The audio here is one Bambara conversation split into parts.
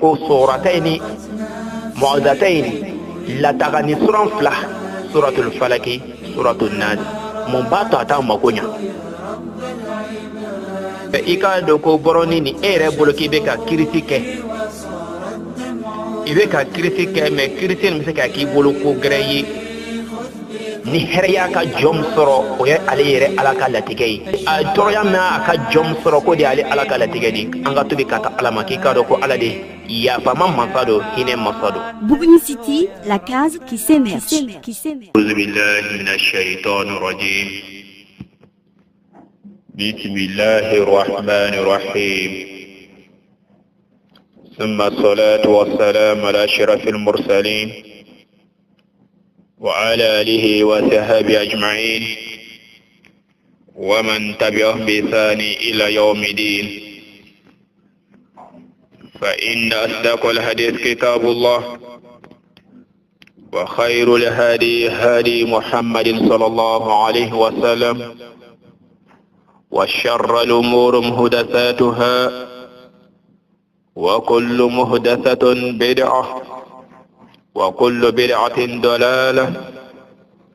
ko surataini mu'adataini la tagani suran fila suratul falaki suratul nas mun ba to ata makonya ika do ko boroni ni ere bolo ki be ka critique ibe ka critique mais critique mi se ka ki bolo ko greyi ni herya ka jom soro o ya ale yere ala ka latigei a toroya ma ka jom soro ko di ale ala ka latigei anga tubi kata ala ma ki ka do ko ala de ya fama masado hine masado Boubni City, la case qui s'émerge. Auzu billahi minash shaitanir rajim. Bismillahir rahmanir rahim. ثم الصلاة والسلام على أشرف المرسلين وعلى آله وصحبه أجمعين ومن تبعهم بإحسان إلى يوم الدين. فإن أصدق الحديث كتاب الله وخير الهدي هدي محمد صلى الله عليه وسلم وشر الأمور محدثاتها وكل محدثة بدعة وكل بدعة ضلالة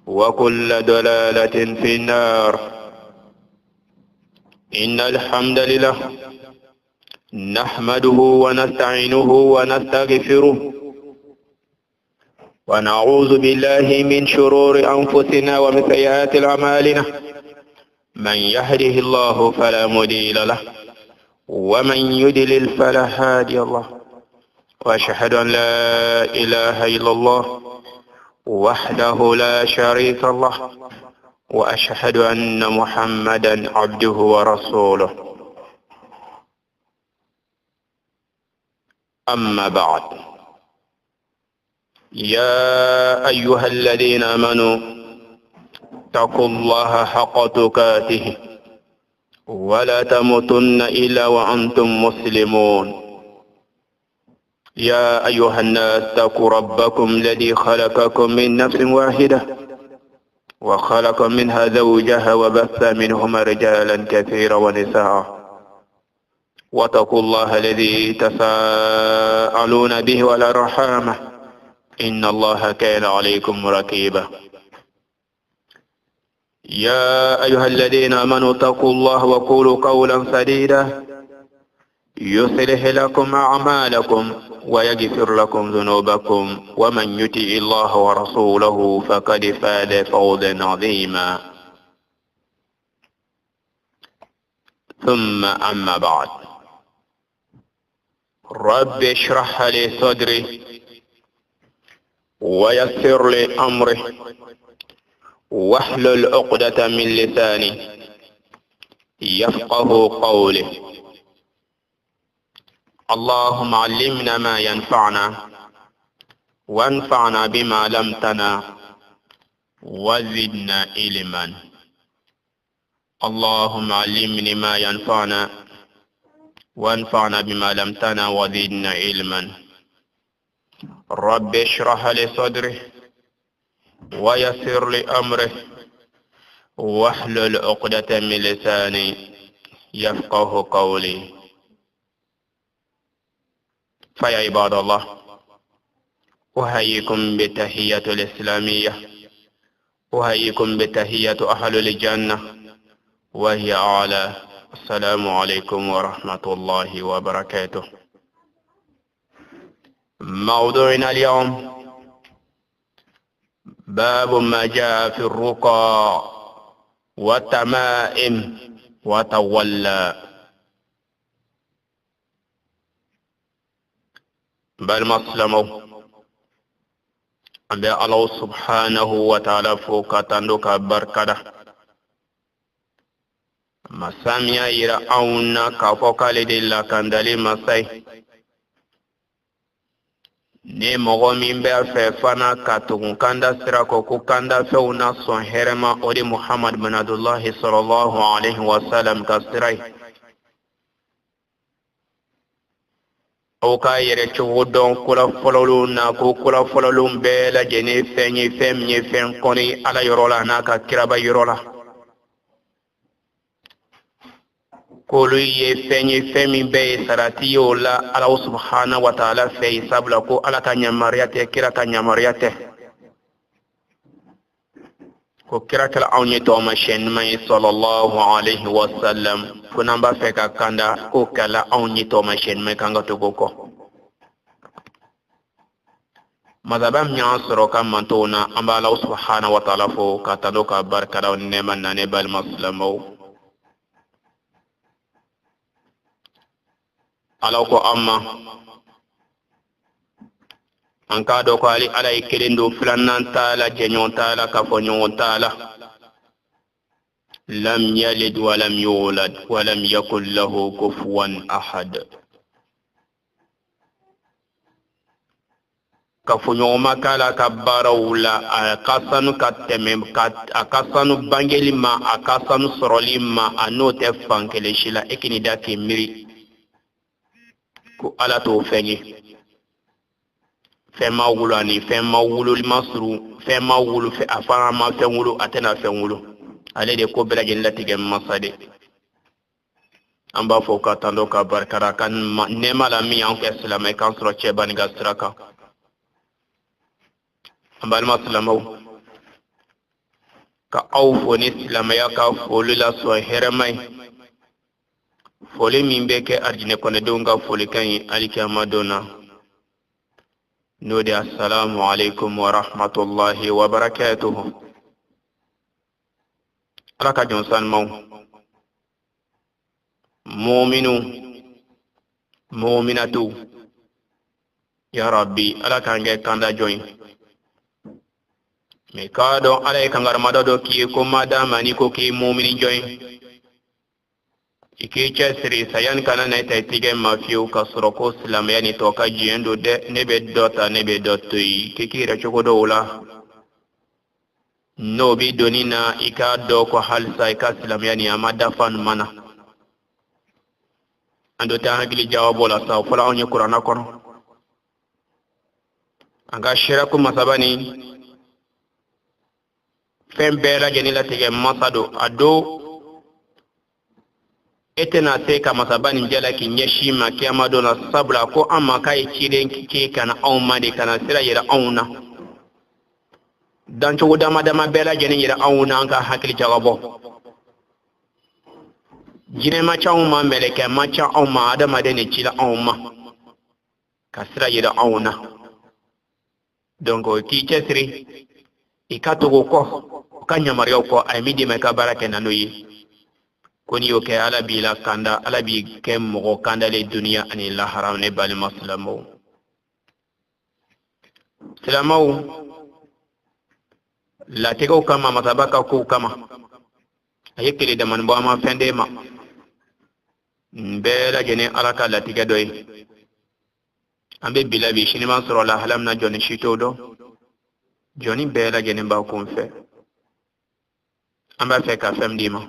وكل ضلالة في النار. إن الحمد لله نحمده ونستعينه ونستغفره ونعوذ بالله من شرور أنفسنا ومن سيئات أعمالنا. من يهده الله فلا مضل له ومن يضلل فلا هادي له. وأشهد أن لا إله إلا الله وحده لا شريك له وأشهد أن محمدا عبده ورسوله. أما بعد، يا أيها الذين آمنوا اتقوا الله حق تقاته ولا تموتن إلا وأنتم مسلمون. يا أيها الناس اتقوا ربكم الذي خلقكم من نفس واحدة وخلق منها زوجها وبث منهما رجالا كثيرا ونساء واتقوا الله الذي تساءلون به والأرحام إن الله كان عليكم رقيبا. يا أيها الذين آمنوا اتقوا الله وقولوا قولا سديدا يصلح لكم أعمالكم ويغفر لكم ذنوبكم ومن يطع الله ورسوله فقد فاز فوزا عظيما. ثم أما بعد، رب اشرح لي صدري ويسر لي أمري واحلل عقدة من لساني يفقه قولي. اللهم علمنا ما ينفعنا وانفعنا بما علمتنا وزدنا علما. اللهم علمني ما ينفعنا وانفعنا بما علمتنا وزدنا علما. رب اشرح لي صدري ويسر لي أمري واحلل عقدة من لساني يفقه قولي. فيا عباد الله، أحييكم بتحية الإسلامية، أحييكم بتحية أهل الجنة وهي أعلى. السلام عليكم ورحمة الله وبركاته. موضوعنا اليوم باب ما جاء في الرقى والتمائم وتولى. بل مسلمو أبي الله سبحانه وتعالى فوق تندوك بركة مساميا إلى أونا كفوك لدي كندالي مساي ni mɔgɔ min bɛ fɛ fana ka tugun kanda sira kɔ ko kanda fɛnw na sɔn hɛrɛma o de Muhammad bin Abdullahi sallallahu alaihi wasallam ka sira ye. Aw ka yɛrɛ cogo dɔn kola fɔlɔlenw na ko kola fɔlɔlenw bɛɛ lajɛlen fɛn ye fɛn min ye fɛn kɔni Ala yɔrɔ la n'a ka kiraba yɔrɔ la. kolu ye femi be sarati yola Allah subhanahu wa ta'ala fe sabla ko ala ka nyamariyate kira ka nyamariyate ko kira kala awni to ma shen may sallallahu alayhi wa sallam ko namba fe ka kanda ko kala awni to ma shen may kanga to ko madabam nya soro kam mantona amba Allah subhanahu wa ta'ala fo ka tado ka barkada ne man nane bal maslamo ala ko amma an ka do ko ali ala ikelindo flannan taala jenyon taala ka fo nyon taala lam yalid wa lam yulad wa lam yakul lahu kufuwan ahad ka fo nyon makala ka barawla akasanu kateme akasanu bangelima akasanu sorolima anote fankele shila ekini dake miri ko ala to fenye fema wulu ani fema wulu masru fema wulu fe afara ma fe wulu atena fe wulu ale de ko bela jella tige masade amba fo ka tando ka barkara kan nema la mi an ke salama kan sro cheban ga straka amba al maslamaw ka aw fo ni salama ya ka fo lila so hermay fole min be ke arjine kono donga fole kan alikama dona nodi assalamu alaikum wa rahmatullahi wa barakatuh alaka jonsan maw mu'minu mu'minatu ya rabbi alaka nge kanda join me kado alay kangar madado ki ko madama ni ko ki mu'mini join iki chesri sayan kana na tige mafiu kasroko islam yani to ka jiendo de nebe dota nebe dotoi kikira chokodo ula no bi donina ika do ko halsa ika islam yani amada fan mana ando ta hagli jawabo la sa fala onye qur'ana kono anga shiraku masabani fembela jenila tige masado ado etena se ka masabani jala ki nyeshima kiyama dona sabla ko amma kai ciren ke kana awma de kana sira yira awna dan to dama bela jeni yira awna an ka hakili jawabo jine ma chawma meleke ma cha awma adama de ne cila awma ka sira yira awna donc ki cesri ikato ko kanya mariyo ko ay midi me ka barake nanoyi koni yo ke ala bi la kanda ala bi ke mo kanda le dunya ani la haram ne bal maslamo salamo la tego kama matabaka ko kama ayekele de man bo ma fende ma bela jene alaka la tiga doy ambe bilabi shinima soro la halam na joni shitodo joni bela jene ba ko fe amba fe ka fem dima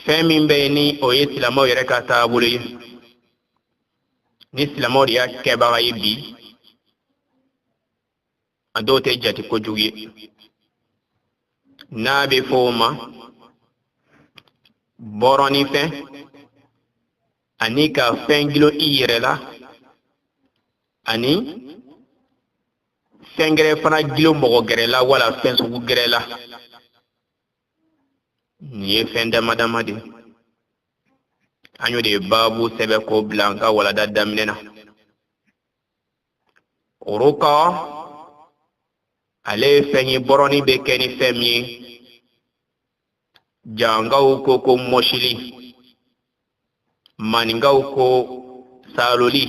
femi mbeni o yesilamo yere ka taabule ni silamo ya keba yibi adote jati ko jugi nabe foma boroni fe anika fengilo iyerela ani fengere fana gilo mogo gerela wala fensu gerela ni fenda madamadi anyo de babu sebe ko blanka wala dadamnena uruka ale fenyi boroni be keni femyi jangau ko moshili maningau ko saloli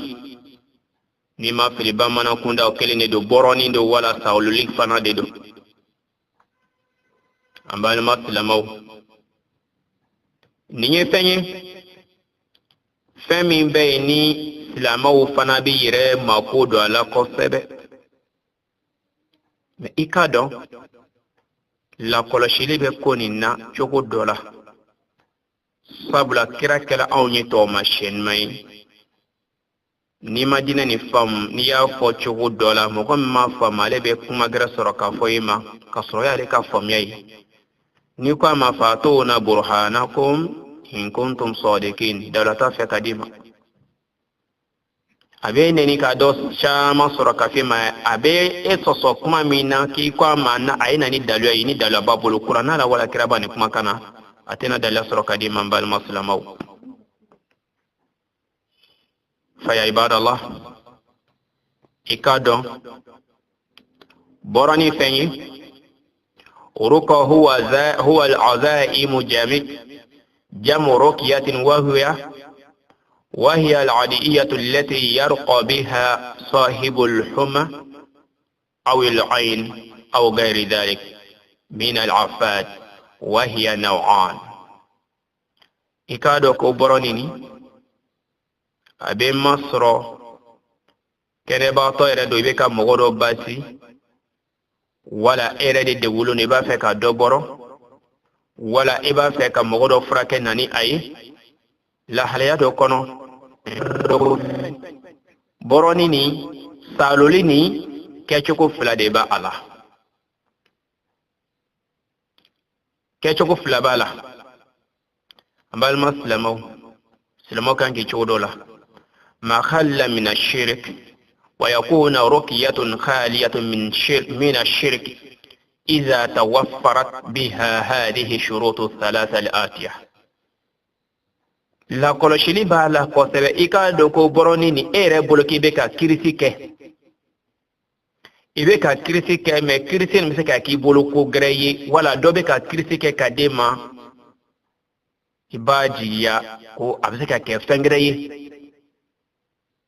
ni ma filiba mana kunda o kelene do boroni do wala saloli fana de do ambal maslamaw niye fenye femi be ni silamaw fana bi yire makodo ala ko sebe me ikado la koloshili be konina choko dola sabla kira kala awnye to machine mai ni madina ni fam ni ya fo choko dola mo ko ma fam ale be kuma gra soro ka foyima ka soro ya le ka fam yayi ni kwa mafatuna burhanakum in kuntum sadiqin dalata fa kadima abe ne ni ka dos chama sura kafima abe esoso kuma mina ki kwa mana aina ni dalu ni dalu babul qur'ana la wala kiraba ni kuma kana atena dalu sura kadima bal muslimau fa ya ibadallah ikado borani fenyi uruka huwa al-azaim جمع رقية وهي العادية التي يرقى بها صاحب الحمى أو العين أو غير ذلك من العفات وهي نوعان إكادو كوبرونيني أبي مصر كنبا طيرا دوبيكا مغورو باسي ولا إرد دولو نبا فكا دوبرو wala iba fe ka mogodo frake nani ay la halaya do kono boroni ni saloli ni kechoko fla de ba ala kechoko fla bala ambal maslamo silamo kan ke chodola ma khalla min ash-shirk wa yakuna ruqyatun khaliyatun min ash-shirk إذا توفرت بها هذه الشروط الثلاثة الآتية لا كولشلي بالا كوسبه إيكا دوكو برونيني إيري بولوكي بيكا كريسيكي إبيكا كريسيكي مي كريسين مسكا كي بولوكو غريي ولا دو بيكا كريسيكي كديما إباجي يا كو أبسكا كي فنغريي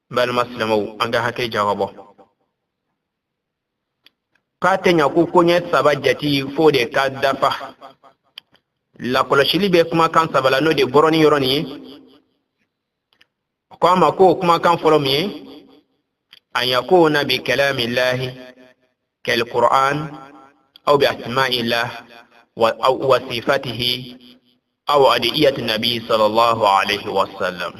بالمسلمو أنغا هكي جوابو katenya kukonye sabajati fo de kadafa la koloshili be kuma kan sabala no de boroni yoroni kwama ko kuma kan folomi an yakuna bi kalami llahi kal qur'an aw bi asma'i llah wa sifatihi aw adiyati nabi sallallahu alayhi wasallam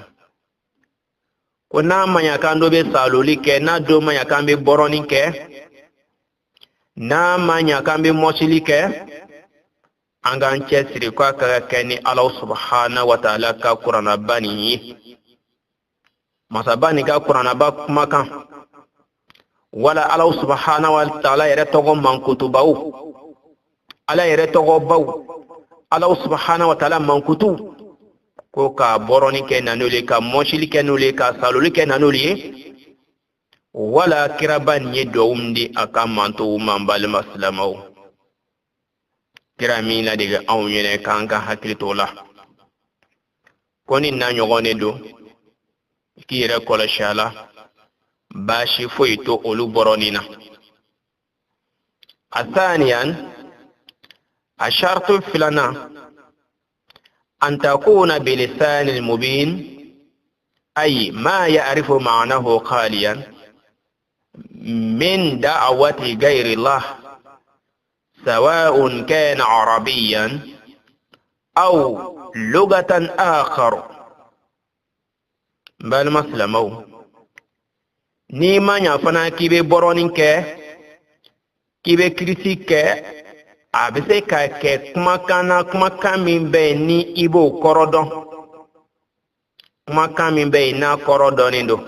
kuna manya kan do be saloli ke na do manya kan be boroni ke na manya kambe mosili ke angan chesri kwa ka ni Allah subhanahu wa ta'ala ka qur'ana bani masabani ka qur'ana ba kuma kan wala Allah subhanahu wa ta'ala yare togo man kutubau ala yare togo bau Allah subhanahu wa ta'ala man kutu ko ka boroni ke nanuli ka mosili ke nanuli ka saluli ke nanuli wala kiraban ye dowumdi akamanto mambal maslamaw kirami la diga aw yene kanka hakilito la koni na nyogone do kire kola shala bashi foito olu boronina athaniyan ashartu filana an takuna bilisan almubin ay ma ya'rifu ma'nahu qaliyan من دعوة غير الله سواء كان عربيا أو لغة آخر بل مسلمو نيما يفنا كيبي برونين كيبي كريسي أبسي كما كان من بيني إبو كوردون كما كان من بينا كوردون دو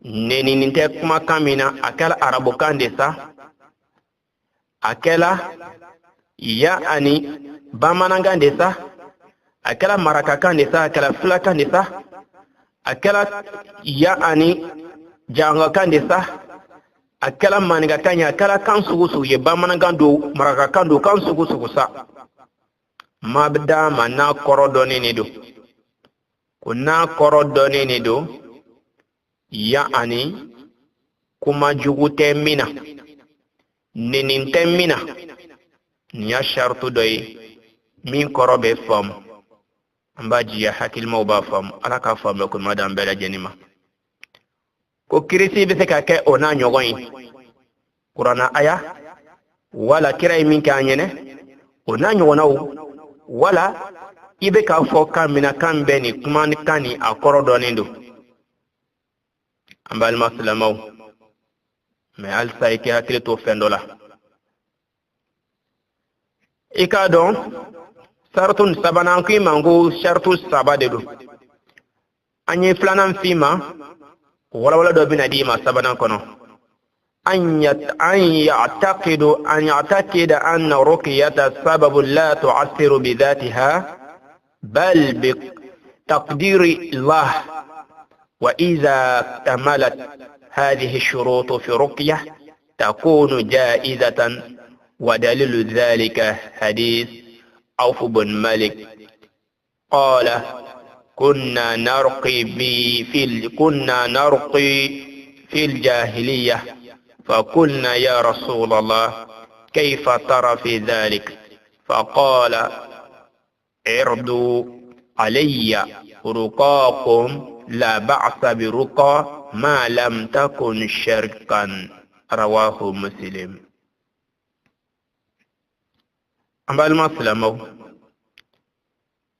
neni ninte kuma kamina akala arabu kande sa akala ya ani bamanangande sa akala maraka kande sa akala fula kande sa akala ya ani janga kande sa akala maniga kanya akala kan sugusu ye bamanangando maraka kando kan sugusu sa mabda mana korodone ne do kuna korodone ne do ya ani kuma jugute mina nininte mina niya shartu doy min korobe fam ambaji ya hakil mawba fam alaka fam ko madam bela jenima ko kirisi be ka ke ona nyogoy qur'ana aya wala kiray min ka nyene ona nyogonaw wala ibe ka fo kamina kambe ni kuma kani akoro nindo ambal maslamaw me al sayke hakile to fendola ikado sartun sabanan ki mango shartu sabadedu anye flanan fima wala do binadima sabanan kono أن يعتقد أن رقية سبب لا تعثر بذاتها بل بتقدير الله وإذا اكتملت هذه الشروط في رقية تكون جائزة ودليل ذلك حديث عوف بن مالك قال كنا نرقي في الجاهلية فقلنا يا رسول الله كيف ترى في ذلك فقال اردوا علي رقاكم لا بأس برقى ما لم تكن شركا رواه مسلم أما المسلم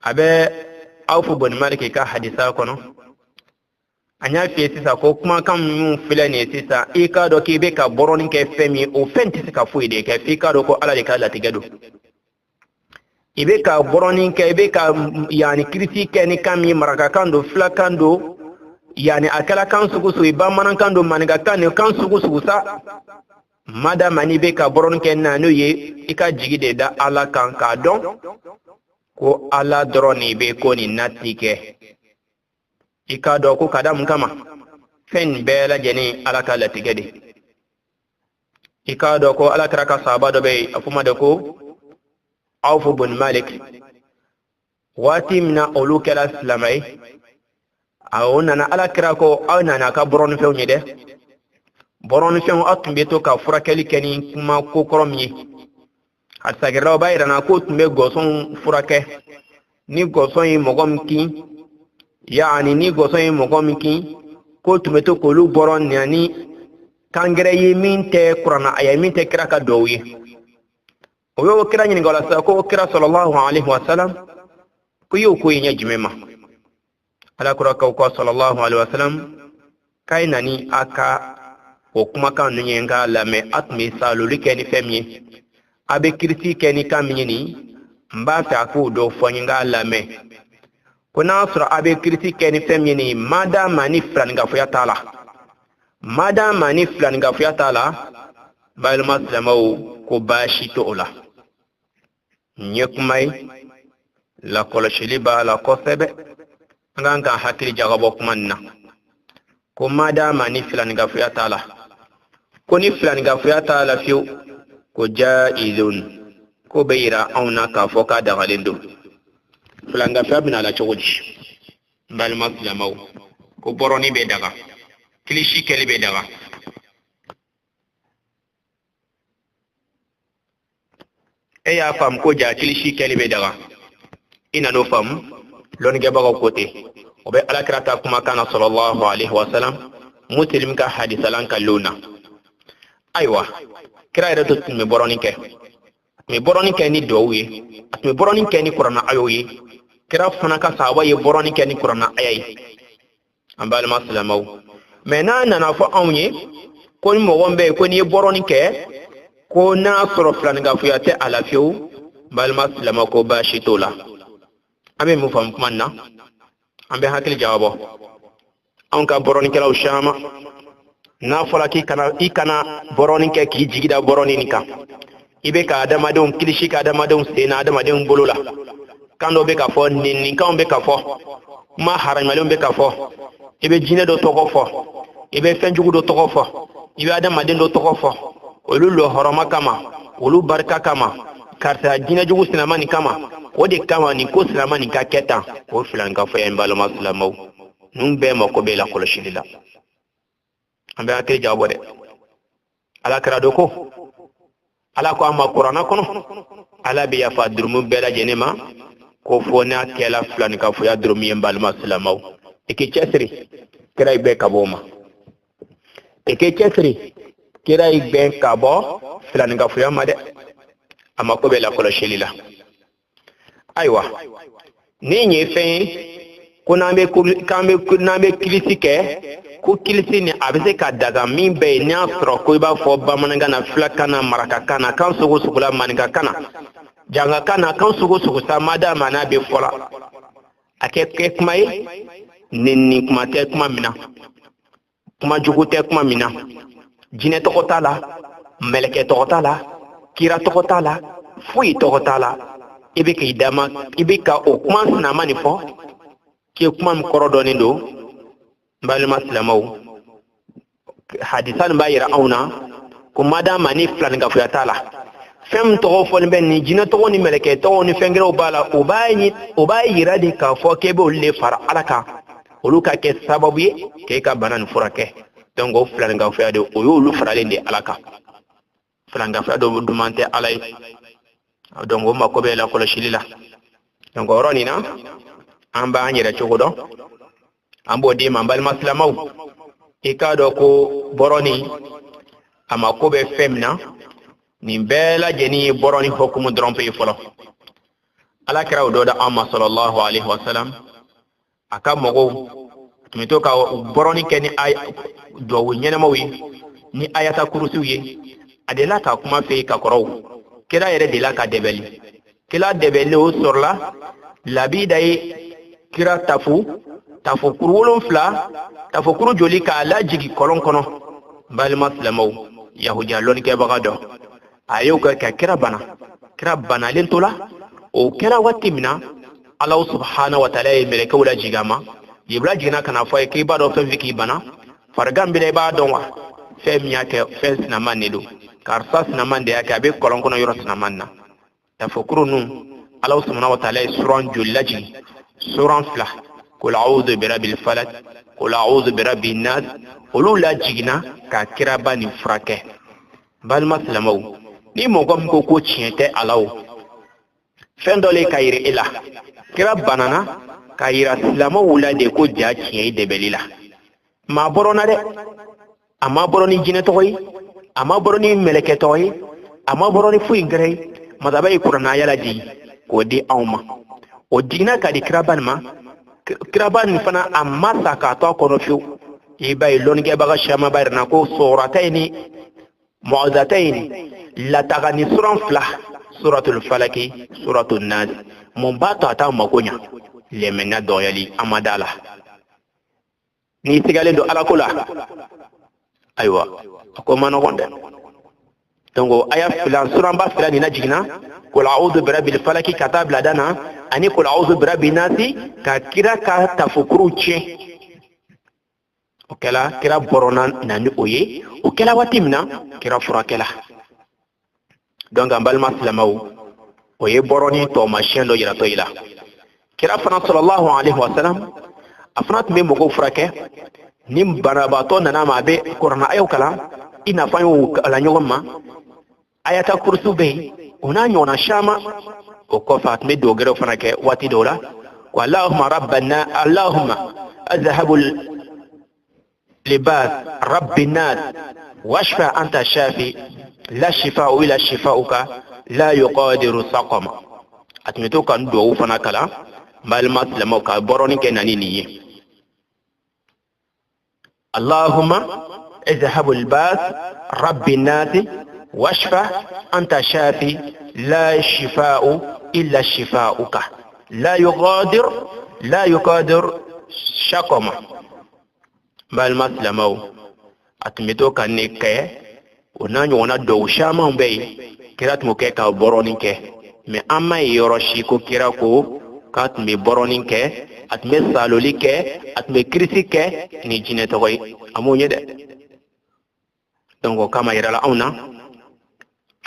أبي أوف بن مالك كحديثا كنو anya fi sisa ko kuma kan mun fila ne sisa e ka do ke be ka boroni ke femi o fenti ka fu ide ke fi ka do ko ala de ka la tigado ibe ka boroni ke be ka yani kriti ke ni kami maraka kando fla kando yani akala kan sugu su iba manan kando maniga kan kan sugu sa mada mani be ka boroni ke na no ye ika jigide da ala kan ka don ko ala droni be ko ni natike ikado ko kadam kama fen bela jeni alaka latigade ikado ko alaka ka sabado be afuma de ko Auf bin Malik watimna olukala islamai awona na alaka ko awna na ka boron fe nyede boron fe atumbe to ka furakeli keni kuma ko koromye hatta gira bayra na ko tumbe goson furake ni goson yi mogom ki yani ni gosoy mogomiki ko tumeto ko lu boron yani kangere yiminte qur'ana ayaminte kiraka dowi o yo kira ni ngola sa ko kira sallallahu alaihi wasallam ko yo ko yin jimema ala kuraka ko sallallahu alaihi wasallam kaina ni aka o kuma kan nyenga lame atmi saluli keni femye abe kirti keni kamini mba ta ko do fonyinga lame kuna sura abe kriti keni femini mada mani flan ga fuya tala mada mani flan ga fuya tala bal maslamo ko bashi to ola nyekumai la kola shiliba la kosebe nganga hakili jagabo kumanna ko mada mani flan ga fuya tala ko ni flan ga fuya tala fiu ko jaizun ko beira auna ka foka da galendo fulanga fabina la chogoji bal maslamaw ko boroni be daga klishi kele be daga e ya fam ko ja klishi kele be daga ina no fam lon ge bago kote o be alakrata kuma kana sallallahu alaihi wasallam muslim ka hadisalan kalluna aywa kira ida to me boroni ke ni dowe me boroni ke ni qur'ana ayoyi kira fana ka sawa ye boroni ke ni qur'ana ayayi ambal maslamaw mena na fo onye ko mo wombe ko ni boroni ke ko na soro flan ga fuyate ala fiu bal maslama ko bashitola abe mu fam kumanna ambe hakili jawabo on ka boroni ke law shama na fola ki kana boroni ke ki jigida boroni ni ka ibe ka adama don kilishi ka adama don sena adama don bolola kando be ka fo nin kan be ka fo ma haramale be ka fo ibe jine do toko fo ibe fenjugu do toko fo ibe adama den do toko fo olu lo horoma kama olu barka kama karta jine jugu sinamani kama ode kama ni ko sinamani ka keta ko filanga fo en balo maslamaw num be mako be la ko shilila ambe akere jawbo de ala kara do ko ala ko amma qur'ana kono ala bi ya fa durmu bela jenema ko fona kela fulani ka fu ya durmu yembal maslamaw eke chesri kiray be kaboma eke chesri kiray be kabo fulani ka fu ya made amma ko bela ko shelila aywa ni nyi fe kuna be kambe kilisike ko kilisi ni abise ka daga min be ni asro ko ba fo ba mananga na flakana maraka kana kan sugu sugula manika kana janga kana kan sugu sugu sa madama na be fola ake kuma ye ni kuma te kuma mina kuma jugu te kuma mina jine tɔgɔ t'a la mɛlɛkɛ tɔgɔ t'a la kira tɔgɔ t'a la foyi tɔgɔ t'a la i bɛ k'i dama i bɛ ka o kuma sinama nin fɔ k'i kuma min kɔrɔ dɔɔnin don n balima silamɛw hadisa nin b'a yira anw na ko madama ni filanikafoya t'a la fɛn min tɔgɔ fɔlen bɛ nin jinɛ tɔgɔ ni mɛlɛkɛ tɔgɔ ni fɛn gɛrɛw b'a la o b'a yira de k'a fɔ k'e b'olu de fara ala kan olu ka kɛ sababu ye k'e ka bana nin furakɛ donc o filanikafoya de o y'olu faralen de ala kan filanikafoya dɔ duman tɛ ala ye donc o mako bɛ lakɔlɔsili la donc o yɔrɔ nin na an b'an yɛrɛ cogo dɔn an b'o di ma n balima silamɛw i k'a dɔn ko bɔrɔni a mako bɛ fɛn min na nin bɛɛ lajɛlen ye bɔrɔni hukumu dɔrɔn pe fɔlɔ ala kɛra o dɔ da an ma sallallahu alaihi wasallam a ka mɔgɔw tun bɛ to ka bɔrɔni kɛ ni duwawu ɲɛnɛmaw ye ni ayata kurusiw ye a delila ka kuma fɛ ka kɔrɔw kira yɛrɛ delila ka dɛbɛli kira dɛbɛli o sɔrɔla labida ye kira tafokuru 7 tafokuru joli k'a lajigi kɔlɔn kɔnɔ balima silamɛw yahudiya lɔnnikɛbaga dɔ a y'o kɛ ka kira banalen to la o kɛra waati min na ala subhanahu wa ta'ala ye mɛlɛkɛw lajigi a ma yibla jigina kana fɔ a ye k'i b'a dɔn fɛn fɛn k'i bana farigan bɛ i b'a dɔn wa fɛn min y'a kɛ fɛn sinaman de don karisa sinaman de y'a kɛ a bɛ kɔlɔn kɔnɔ yɔrɔ sinaman na tafokuru nun ala subhanahu wa ta'ala ye suran joli lajigi suran 2 qul a'udhu bi rabbil falaq qul a'udhu bi rabbin nas olu lajigina ka kiraba nin furakɛ balima silamɛw ni mɔgɔ min ko tiɲɛ tɛ ala o fɛn dɔ le ka yira e la kira banana ka yira silamɛw la de ko ja tiɲɛ ye dɛbɛli la maa bɔrɔna dɛ a ma bɔrɔ ni jinɛ tɔgɔ ye a ma bɔrɔ ni mɛlɛkɛ tɔgɔ ye a ma bɔrɔ ni foyi gɛrɛ ye masaba ye kuranaya lajigi k'o di anw ma o jiginna ka di kiraba nin ma kiraba nin fana a ma sa k'a to a kɔnɔ fiyewu i b'a ye lɔnnikɛbaga caman b'a yira na ko sɔrɔta ni mu'awwidhatayn lataga ni suran 2 suratul falaki suratul nas mun b'a to a t'a mako ɲa lɛmɛnna dɔgɔyali an ma da la n'i sigalen don ala ko la ayiwa a ko ma nɔgɔn dɛ donc aya suranba 2 nin na jiginna qul a'udhu bi rabbil falaki ka taa bila dana ani qul a'udhu bi rabbin nasi ka kira ka tafukuru tiɲɛ o kɛla kira bɔrɔna na ni o ye o kɛla waati min na kira furakɛla donc an balima silamɛw o ye bɔrɔni tɔɔmasiyɛn dɔ yiratɔ i la kira fana sallallahu alaihi wasallam a fana tun bɛ mɔgɔw furakɛ ni banabaatɔ nana ma a bɛ kuranna ayaw kalan i n'a fɔ an y'o kalan ɲɔgɔn ma ayata kurusiw bɛ yen o n'a ɲɔgɔnna caman o kɔfɛ a tun bɛ dogɛrɛw fana kɛ waati dɔw la ko allahumma azhabul libas rabbin nas washfa anta shafi la shifa'u illa shifa'uka la yuqadiru saqama a tun bɛ to ka duwawu fana kalan balima silamɛw ka bɔrɔni kɛ nani nin ye allahumma azhabul libas rabbin nas washfa anta shafi la shifa'u illa shifa'uka la yuqadir saqama balima silamɛw a tun bɛ to ka ne kɛ o n'a ɲɔgɔnna dɔw caman bɛ yen kira tun b'o kɛ ka bɔrɔni kɛ mais an ma ye yɔrɔ si ko kira ko k'a tun bɛ bɔrɔni kɛ a tun bɛ saloli kɛ a tun bɛ kirisi kɛ ni jinɛ tɔgɔ ye a m'o ye dɛ donc o kama yirala anw na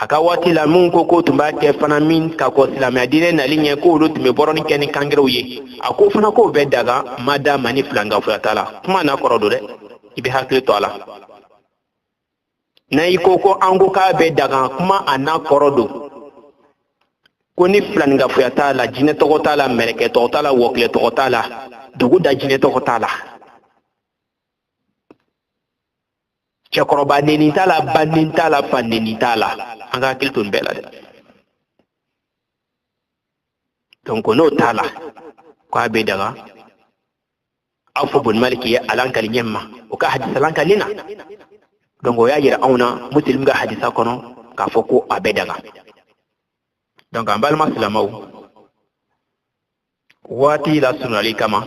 a ka waati la mun ko k'o tun b'a kɛ fana min ka kɔ silamɛya diinɛ nali ɲɛ k'olu tun bɛ bɔrɔni kɛ ni kangɛrɛw ye a ko fana k'o bɛ daga ma d'a ma ni filankafoya t'a la kuma n'a kɔrɔ don dɛ i bɛ hakili to a la n'a i ko an ko k'a bɛ daga kuma a n'a kɔrɔ don ko ni filankafoya t'a la jinɛ tɔgɔ t'a la mɛlɛkɛ tɔgɔ t'a la wɔkilɛ tɔgɔ t'a la dugu da jinɛ tɔgɔ t'a la cɛkɔrɔba neni t'a la ba neni t'a la fa neni t'a la an ka hakili to nin bɛɛ la dɛ donc n'o t'a la k'a bɛ daga aw fɔ boni maliki ye alankali ɲɛ ma o ka hadisa lankali na donc o y'a yira anw na muslim ka hadisa kɔnɔ k'a fɔ ko a bɛ daga donc an balima silamaw waati la sunali kama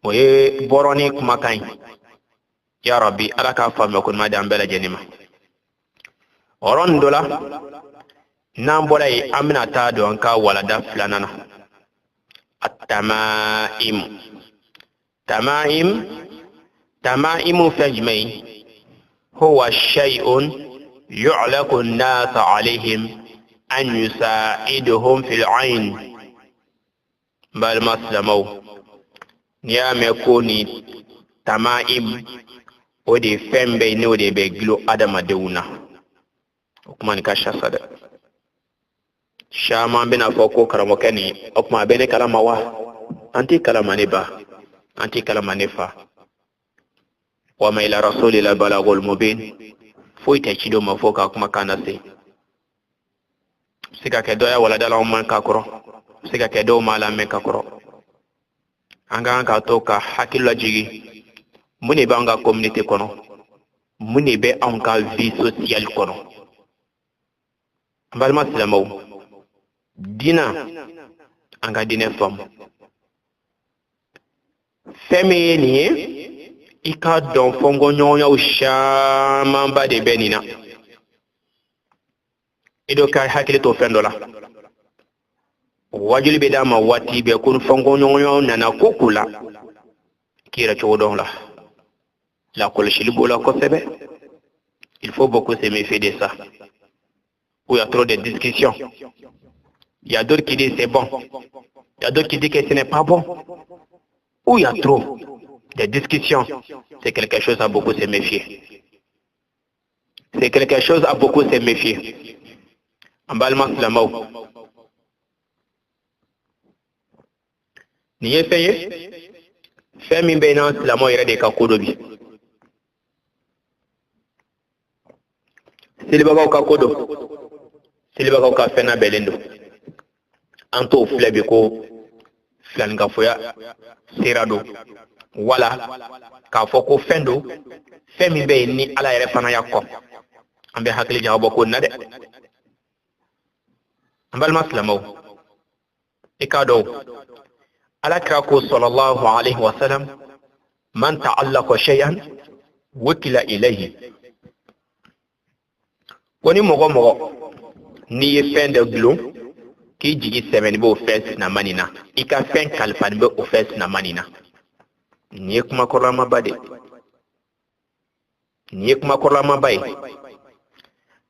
o ye bɔrɔni kumakan ye ya rabbi ala k'a faamuya ko ɲuman di an bɛɛ lajɛlen ma o yɔrɔnin dɔ la n'an bɔra yen an bɛna taa don an ka walanda filanan na at-tama'im tama'imu fɛn jumɛn ye huwa shay'un yu'laku an-nas 'alayhim an yusa'iduhum fil 'ayn balima silamaw n'i y'a mɛn ko ni tama'im o de fɛn bɛɛ n'o de bɛ gilo adamadenw na o kuma nin ka sasa dɛ caman bɛna fɔ ko karamɔgɔkɛ nin o kuma a bɛ ne kalama wa an tɛ kalama ne ba an tɛ kalama ne fa wa ma ila rasulillah balagul mubin foyi tɛ ci dɔ ma fo ka kumakan lase se ka kɛ dɔ ya waladala man ka kɔrɔ se ka kɛ dɔw ma lamɛn ka kɔrɔ an ka kan ka to ka hakili lajigi mun de b'an ka communauté kɔnɔ mun de bɛ anw ka vie sociale kɔnɔ an balima silamaw diina an ka diinɛ faamu fɛn min ye nin ye i ka dɔn fɔnkɔɲɔgɔnyaw camanba de bɛ nin na i dɔ ka hakili to fɛn dɔ la wajuli bɛ d'a ma waati bɛɛ ko fɔnkɔɲɔgɔnyaw nana ko ko la k'i yɛrɛ cogo dɔn la lakɔlɔsili b'o la kosɛbɛ il faut beaucoup se méfier de ça où il y a trop de discussions. Il y a d'autres qui disent c'est bon. Il y a d'autres qui disent que ce n'est pas bon. Où il y a trop de discussions, c'est quelque chose à beaucoup se méfier. C'est quelque chose à beaucoup se méfier. En balma silamaw. Ni ye fɛn ye fɛn min bɛ n'an silamaw yɛrɛ de ka ko dɔ bi. Selibagaw ka ko dɔ. Selibagaw ka fɛn labɛnnen don. An t'o filɛ bi ko filanikafoya sera don wala k'a fɔ ko fɛn don fɛn min bɛ yen ni ala yɛrɛ fana y'a kɔ an bɛ hakili jagabɔ ko na dɛ an balima silamaw i k'a dɔn ala kira ko sallallahu alaihi wa sallam man ta'allaqa shay'an wukila ilayhi ko ni mɔgɔ mɔgɔ n'i ye fɛn dɔ gulon k'i jigi sɛbɛnni bɛ o fɛn sinamani na i ka fɛn kalifani bɛ o fɛn sinamani na nin ye kuma kɔrɔlamaba de nin ye kuma kɔrɔlamaba ye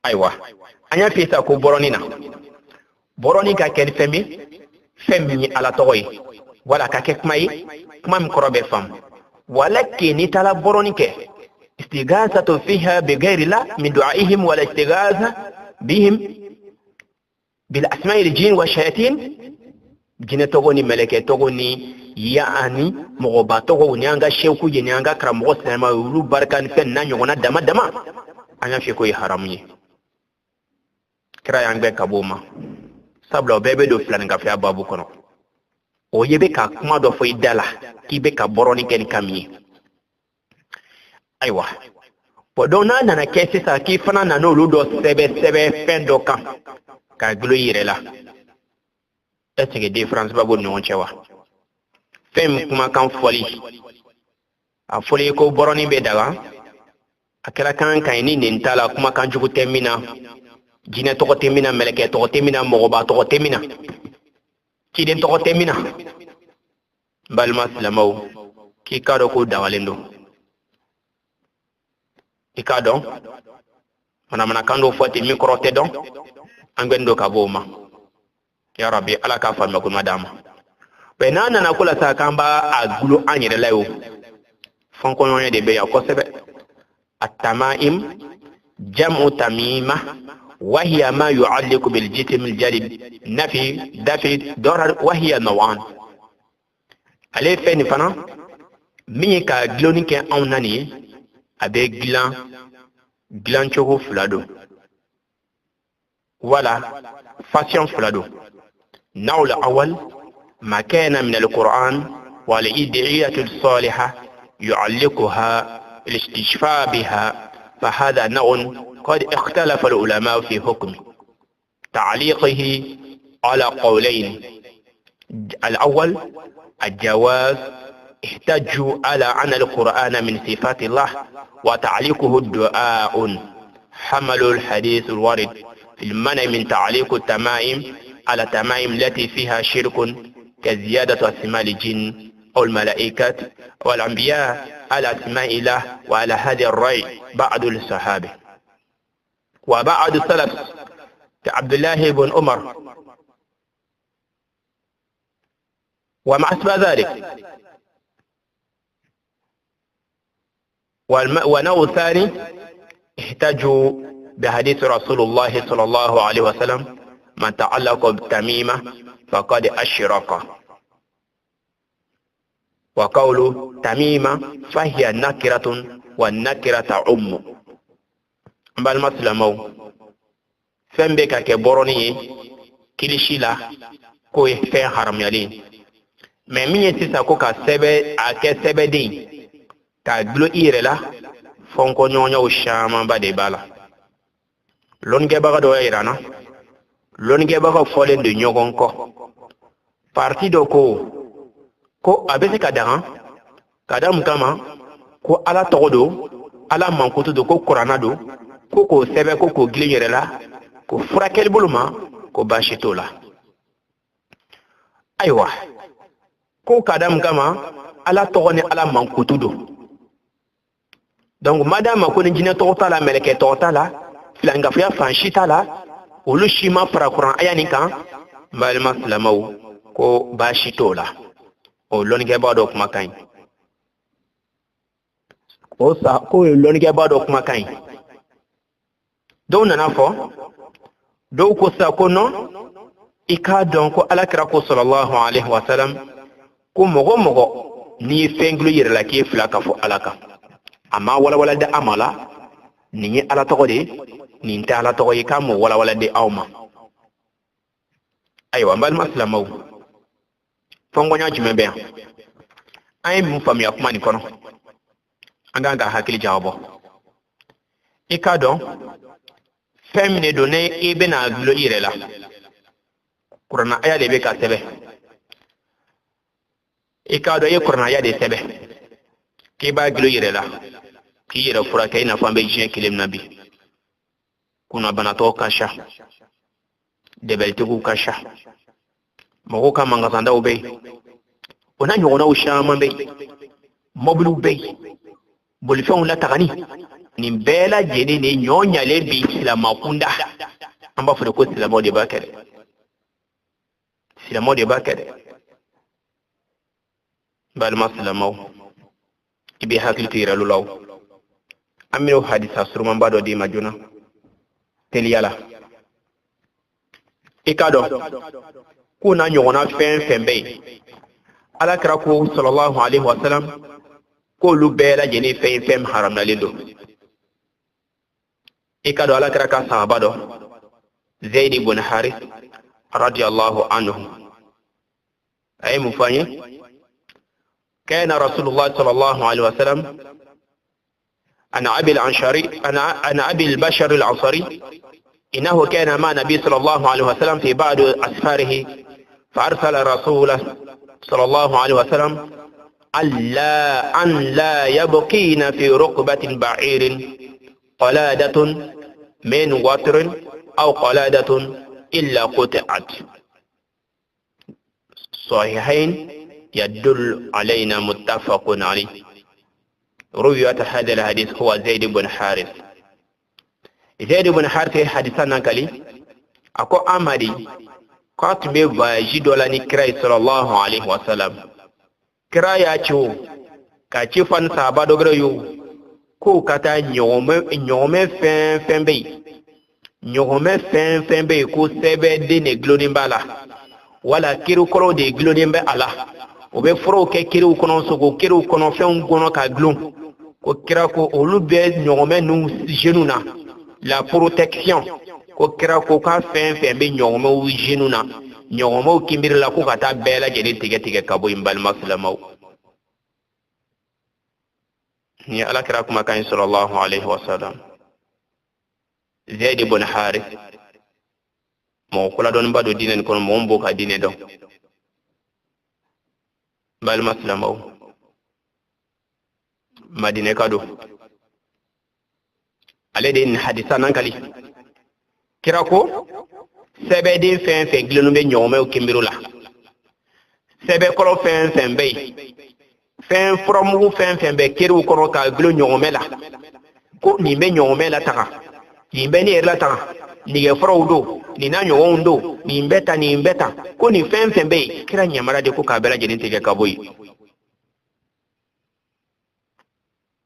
ayiwa an y'a f'i sa ko bɔrɔnin na bɔrɔnin ka kɛ ni fɛn min ye ala tɔgɔ ye wala ka kɛ kuma ye kuma min kɔrɔ bɛ faamu wala ke n'i taara bɔrɔnin kɛ istighasatu fiha bighairi la min du'aihim wala istighasa bihim bil asma'il jin wa shayatin jinɛ tɔgɔ ni mɛlɛkɛ tɔgɔ ni yaani mɔgɔba tɔgɔ ni an ka sheku ye ni an ka karamɔgɔ sɛnɛma olu barika ni fɛn na ɲɔgɔnna dama dama an y'a f'i ko ye haramu ye kira y'an gbɛ ka b'o ma sabula o bɛɛ bɛ don filaninkafoya babu kɔnɔ o ye bɛ ka kuma dɔ fɔ i da la k'i bɛ ka bɔrɔnin kɛ ni kan min ye ayiwa bɔn donc n'a nana kɛ sisan k'i fana nana olu dɔ sɛbɛ fɛn dɔ kan k'a gulo i yɛrɛ la est-ce que différence b'a b'o ni ɲɔgɔn cɛ wa fɛn min kumakan fɔli a fɔli ko bɔrɔnin bɛ daga a kɛra kan kan ye ni nin t'a la kumakan jugu tɛ min na jinɛ tɔgɔ tɛ min na mɛlɛkɛ tɔgɔ tɛ min na mɔgɔba tɔgɔ tɛ min na ciden tɔgɔ tɛ min na n balima silamaw k'i k'a dɔn ko dagalen don i k'a dɔn manamanakan dɔw fɔ ten min kɔrɔ tɛ dɔn an gbɛn don ka bɔ o ma ya rabbi ala k'a faamuya ko ma d'a ma mɛ n'a nana ko la sa k'an b'a a gulo an yɛrɛ la ye o fɔnkɔɲɔgɔnya de bɛ yan kosɛbɛ at-tama'im jam'u tamima wa hiya ma yu'alliqu bil jism al jalib nafi dafi darar wa hiya nawan ale fɛn nin fana min ye ka gulonni kɛ anw na nin ye a bɛ dilan cogo fila don wala façon fila don naw la awal ma kana min al-Qur'an wal id'iyatu as-salihah yu'alliquha listishfa biha فهذا نوع قد اختلف العلماء في حكمه تعليقه على قولين. الأول الجواز، احتجوا على أن القرآن من صفات الله وتعليقه الدعاء، حملوا الحديث الوارد في المنع من تعليق التمائم على التمائم التي فيها شرك كزيادة أسماء الجن أو الملائكة والأنبياء على أسماء الله. وعلى هذا الرأي بعض الصحابة وبعض السلف كعبد الله بن عمر وما أشبه ذلك. ونوع ثاني احتجوا بحديث رسول الله صلى الله عليه وسلم: من تعلق بالتميمة فقد أشرك. وقول تميمة فهي نكرة والنكرة عم. بل مسلمو فنبك كبروني كليشيلا كوي فين حرم يلين ممين سيساكو كسبه أكسبه دين كاغلو إيرلا فونكو نيونيو شاما بدي بالا لونجي بغا دو إيرانا لونجي بغا فولين دي نيوغون parti do ko abese kadam kama ko ala togodo ala mankutu do ko qur'ana do ko sebe ko glinyere la ko frakel buluma ko bashito la aywa ko kadam kama ala togoni ala mankutu do. Donc madame ko ni jina togota la meleke togota la filanga fiya fanshita la olu shima fara qur'an ayani kan mal maslamaw ko bashito la o longe bado kuma kan o sa ko longe bado kuma kan don nana fo do ko sa ko no ika don ko alakira ko sallallahu alaihi wasallam ko mogo ni fenglu yire la ke flaka fo alaka amma wala da amala ni ala to de ni ta ala to ka mo wala de awma aywa mbal maslamaw fongo nya jume be ay mu fami akuma ni kono anga hakili jawabo ikado femine donné ibena glo irela qur'ana aya de be ka sebe ikado ye qur'ana ya de sebe ke ba glo irela ki yira fura kay na fambe jien kilim nabi kuna banato kasha debeltugu kasha mogo kama ngazanda ube ona nyona ushama be moblu be bolifon la tagani ni bela jeni ni nyonya le bi silama kunda amba fu ko silama de bakare bal maslama ibi hakil tira lulaw amiro hadisa surman bado di majuna teliyala ikado kuna nyona fembe ala krako sallallahu alaihi wasallam ko lu bela jeni fem haram na lindo ikado ala kraka sahaba do zaid ibn harith radiyallahu anhu ay mufanye kana rasulullah sallallahu alaihi wasallam ana abi al-bashar al-ansari إنه كان مع النبي صلى الله عليه وسلم في بعض أسفاره فأرسل رسوله صلى الله عليه وسلم أن لا يبقين في ركبة بعير قلادة من وتر أو قلادة إلا قطعت. صحيحين يدل علينا متفق عليه. رواية هذا الحديث هو زيد بن حارث. زيد بن حارث حديثنا كلي أكو أمري كاتب جدولاني كراي صلى الله عليه وسلم كراي أشو كاتشفان سابا دوغريو كو كاتا نيومي فين بي كو سيبه دي نغلونين بالا ولا كيرو كرو دي غلونين بالا وبي فرو كي كيرو كنون سوكو كيرو كنون فين غنو كاغلون كو كراكو أولو بي نيومي نو جنونا la protection ko kira ko ka fen be nyoma wi jinuna nyoma kimbir la ko kata bela jeni tige kabo imbal maslamaw ni ala kira kuma kan sallallahu alaihi wasallam zaid ibn harith mo kula don bado dinen kono mo mbo ka dine do bal maslamaw madine kado ale den hadisa nan kali kira ko sebe den fen fen glenu be nyome o kemiru la sebe kolo fen fen be fen from fen fen be kiru kono ka glenu nyome la ko ni be nyome la taka ni be ni la taka ni ge fraudo ni na nyondo ni mbeta ko ni fen fen be kira nyamara de ko ka bela jedin tege kaboyi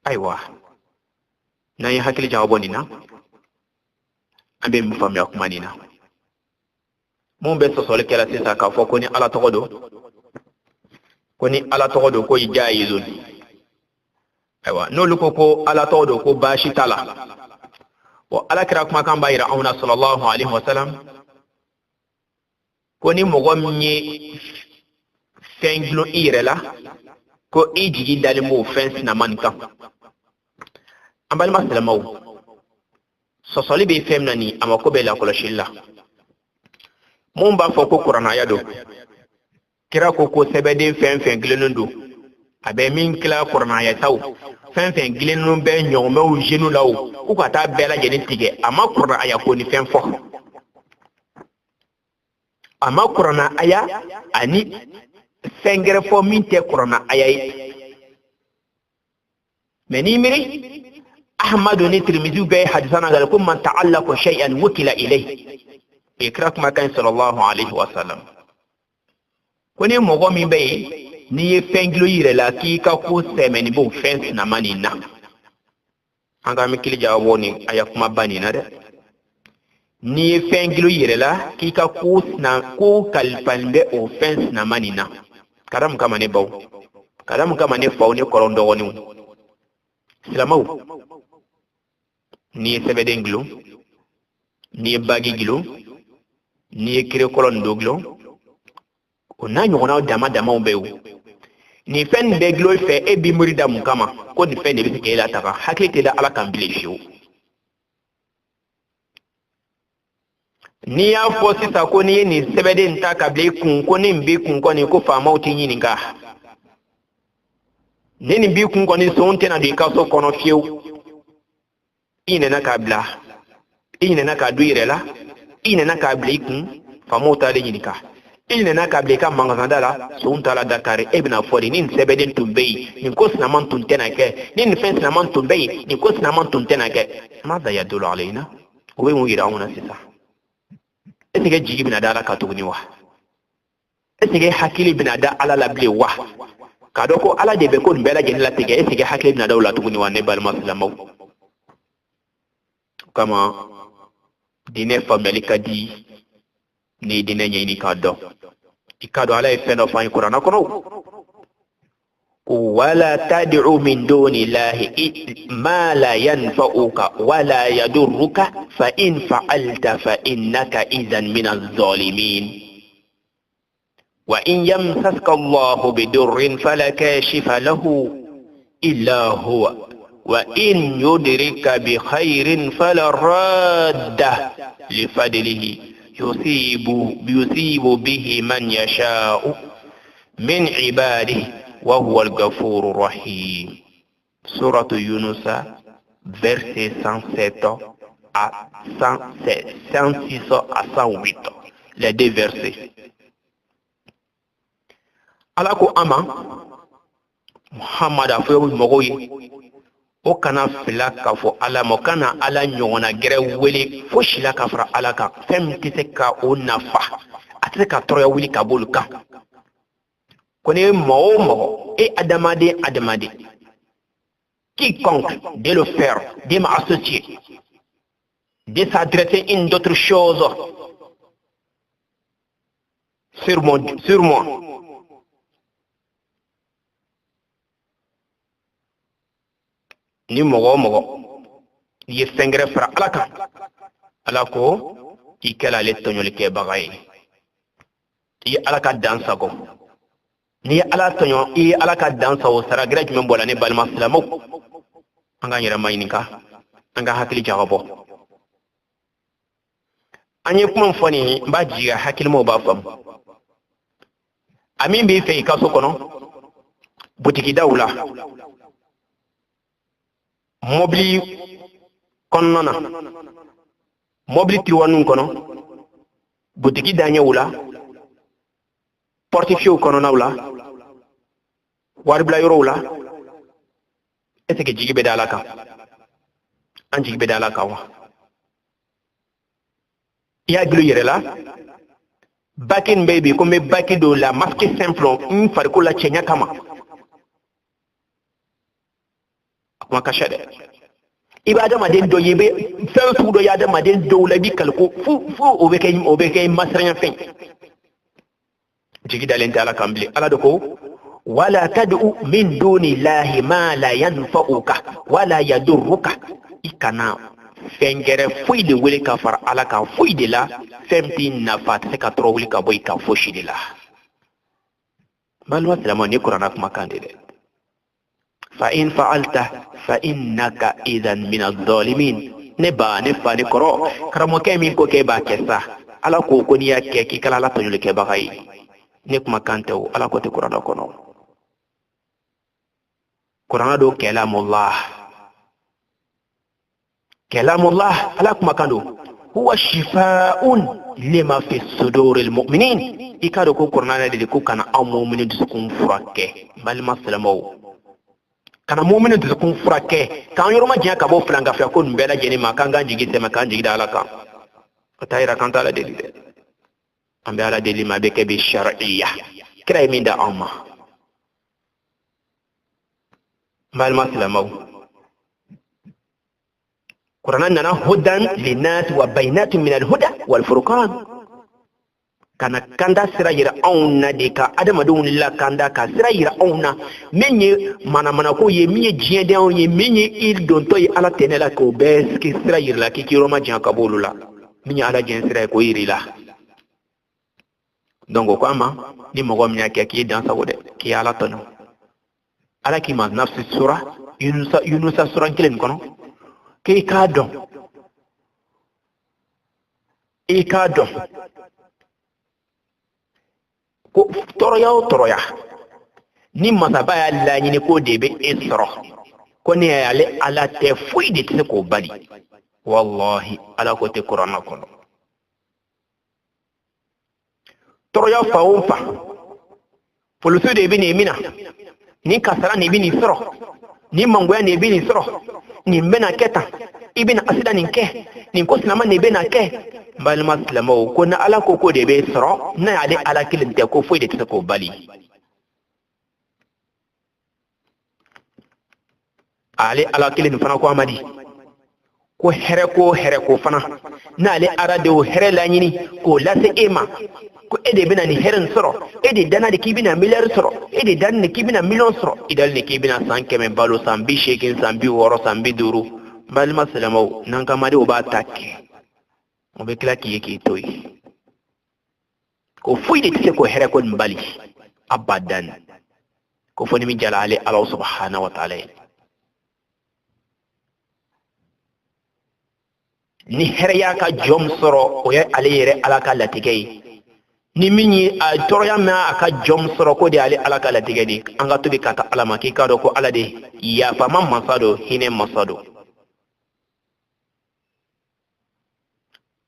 aywa na yi hakili jawabo ni na ambe mu fami akuma ni na mun be sosole kala sisa ka fo ko ni ala togodo ko ijayizun aywa no luko ko ala togodo ko bashi tala wa ala kira kuma kan bayira auna sallallahu alaihi wasallam ko ni mogo mnye fenglo irela ko ijigi dalimo fence na manka ambal maslamaw sosoli be femna ni amako be la kolashilla mun ba fo ko qur'ana yado kira ko sebede fen glenundu abe min kila qur'ana ya taw fen glenun be nyome o jenu law ko ka ta bela genetique ama qur'ana aya ko ni fen fo ama qur'ana aya ani fengere fo min te qur'ana aya meni miri أحمد نترمذي به حدثنا قال كل من تعلق شيئا وكل إليه إكراك ما كان صلى الله عليه وسلم كوني مغامي به ني فنجلو يرلا كي كاكو سمني بو فنس نماني نا أنغا مكيل جاوبوني أياك ما باني نادي ني فنجلو يرلا كي كاكو سنا كو كالبان به أو فنس نماني نا كرام كماني باو كرام كماني فاوني كورون دوغوني سلامو ni sebeden glo ni bagi glo ni kire kolon doglo ona nyona dama ombewu ni fen be glo fe e bi murida mukama ko ni fen de bi ke la taka hakete da ala kan bile fiu ni ya fo sisa ko ni sebeden ta ka ble kun ko ni mbi kun ko ni ko fa mauti nyini nga ni mbi kun ko ni so ntena de ka so kono fiu ine na kabla ine na kaduire la ine na kabli kun famota le yinika ine na kabli ka mangazandala sunta dakare ebna fori nin sebeden tumbei nin kosna man tuntena ke nin fens na man tumbei nin kosna man tuntena ke ماذا يدل علينا وين يراونا سيسا اسنجي جيجي بنا دالا كاتوغني وا اسنجي حكيلي بنا دا على لابلي وا كادوكو على دي بكون بلا جنلا تيجي اسنجي حكيلي بنا دا ولا توغني وا نبال مسلمو kama dine family kadi ni dine nyini kado ikado ala ifeno fa Qur'an kono wala tad'u min duni llahi ma la yanfa'uka wala yadurruka fa in fa'alta fa innaka idhan min adh-dhalimin wa in yamsaska Allahu bidurrin fala kashifa lahu illa huwa وإن يدرك بخير فلا راد لفضله يصيب به من يشاء من عباده وهو الغفور الرحيم سورة يونس verset 107 à 106 à 108 les deux versets alako ama Muhammad afoyo mogoyi o kana fila ka fo ala mo kana ala nyona gere wele fo shila ka fara ala ka fem tise ka o nafa atse ka toroya wili ka bolu kan kone mo e adamade quiconque de le faire de m'associer de s'adresser une d'autres choses sur moi ni mogo ye fengre fra alaka alako ikela le tonyol ke bagay yi alaka dansa ko ni ala tonyo yi alaka dansa o sara graj men bolane balma islamo anga nyira mayninka anga hakili jawabo anye kuma foni ba jiga hakil mo ba fam amin bi fe ka so kono butiki dawla mobli konnona mobli tiwanun kono butiki danya wula portifio kono nawla warbla yoro wula ese ke jigi be dalaka an jigi be dalaka wa ya gilu yere la bakin baby ko me baki do la masque simple farko la chenya kama kuma kashade ibada maden do yebe fel fu do yada maden do la bi kalko fu obeke masranya fen jigi dalen tala kambli ala do ko wala tad'u min duni llahi ma la yanfa'uka wala yadurruka ikana fengere fuide wele ka far ala ka fuide la femti nafat se ka tro wele ka boy ka foshide la balwa salama ni qur'ana kuma kandide fa in fa'alta fa innaka idhan min adh-dhalimin ne ba ne fa ne koro karamo ke min ko ke ba kessa ala ko ko ni yakke ki kala la tonyul ke ba kay ne kuma kantaw ala ko te qur'ana kono qur'ana do kalamullah ala kuma kando huwa shifaa'un lima fi suduril mu'minin ikado ko qur'ana de ko kana aw mu'minin dusukun furake bal maslamo kana mu'minin dusukun furake kan yoroma jiya ka bo flanga fa ko mbela jeni ma kan ga jigi tema kan jigi dala kan tayra kan tala de ambe ala de ma be ke bi shar'iyya kira min da amma bal maslamo Qur'an nana hudan linnas wa bainatun min al-huda wal furqan kana kanda sira yira auna de ka adama dun lilla kanda ka sira yira auna menye mana ko ye miye jien de on ye menye il don to ye ala tenela ko bes ki sira yira la ki roma jan ka bolula minye ala jen sira ko yiri la donc ko ama ni mogo minya ke ki dan sa wode ki ala tono ala ki ma nafsi sura yunusa sura kilen kono ke ka don ko toroya ni masaba ya la ni ko debe isra ko ne ya le ala te fuyi de te ko bali wallahi ala ko te qur'ana kono toroya fa polusu de bi ne mina ni kasara ne bi ni isra ni mangoya ne bi ni isra ni mbena keta ibina asida ninke ni ko sinama ne bena ke bal maslamo ko na ala ko de be soro na ale ala kilin te ko foi de te ko bali ale ala kilin fana ko amadi ko here ko fana na ale ara de o here la nyini ko lase ema ko ede bina ni heren soro ede dana de kibina miliyar soro ede dan ne kibina million soro idal ne kibina sanke men balo sambi shekin sambi woro sambi duru bal maslamo nan kama de o ba takke o be kila ki yake toy ko fuide tise ko here ko mbali abadan ko foni min jalale allah subhanahu wa ta'ala ni here ya ka jom soro o ya ale yere alaka latigay ni minyi a toroya ma aka jom soro ko de ale alaka latigay di anga to be kata alama ki ka do ko ala de ya fa man masado hine masado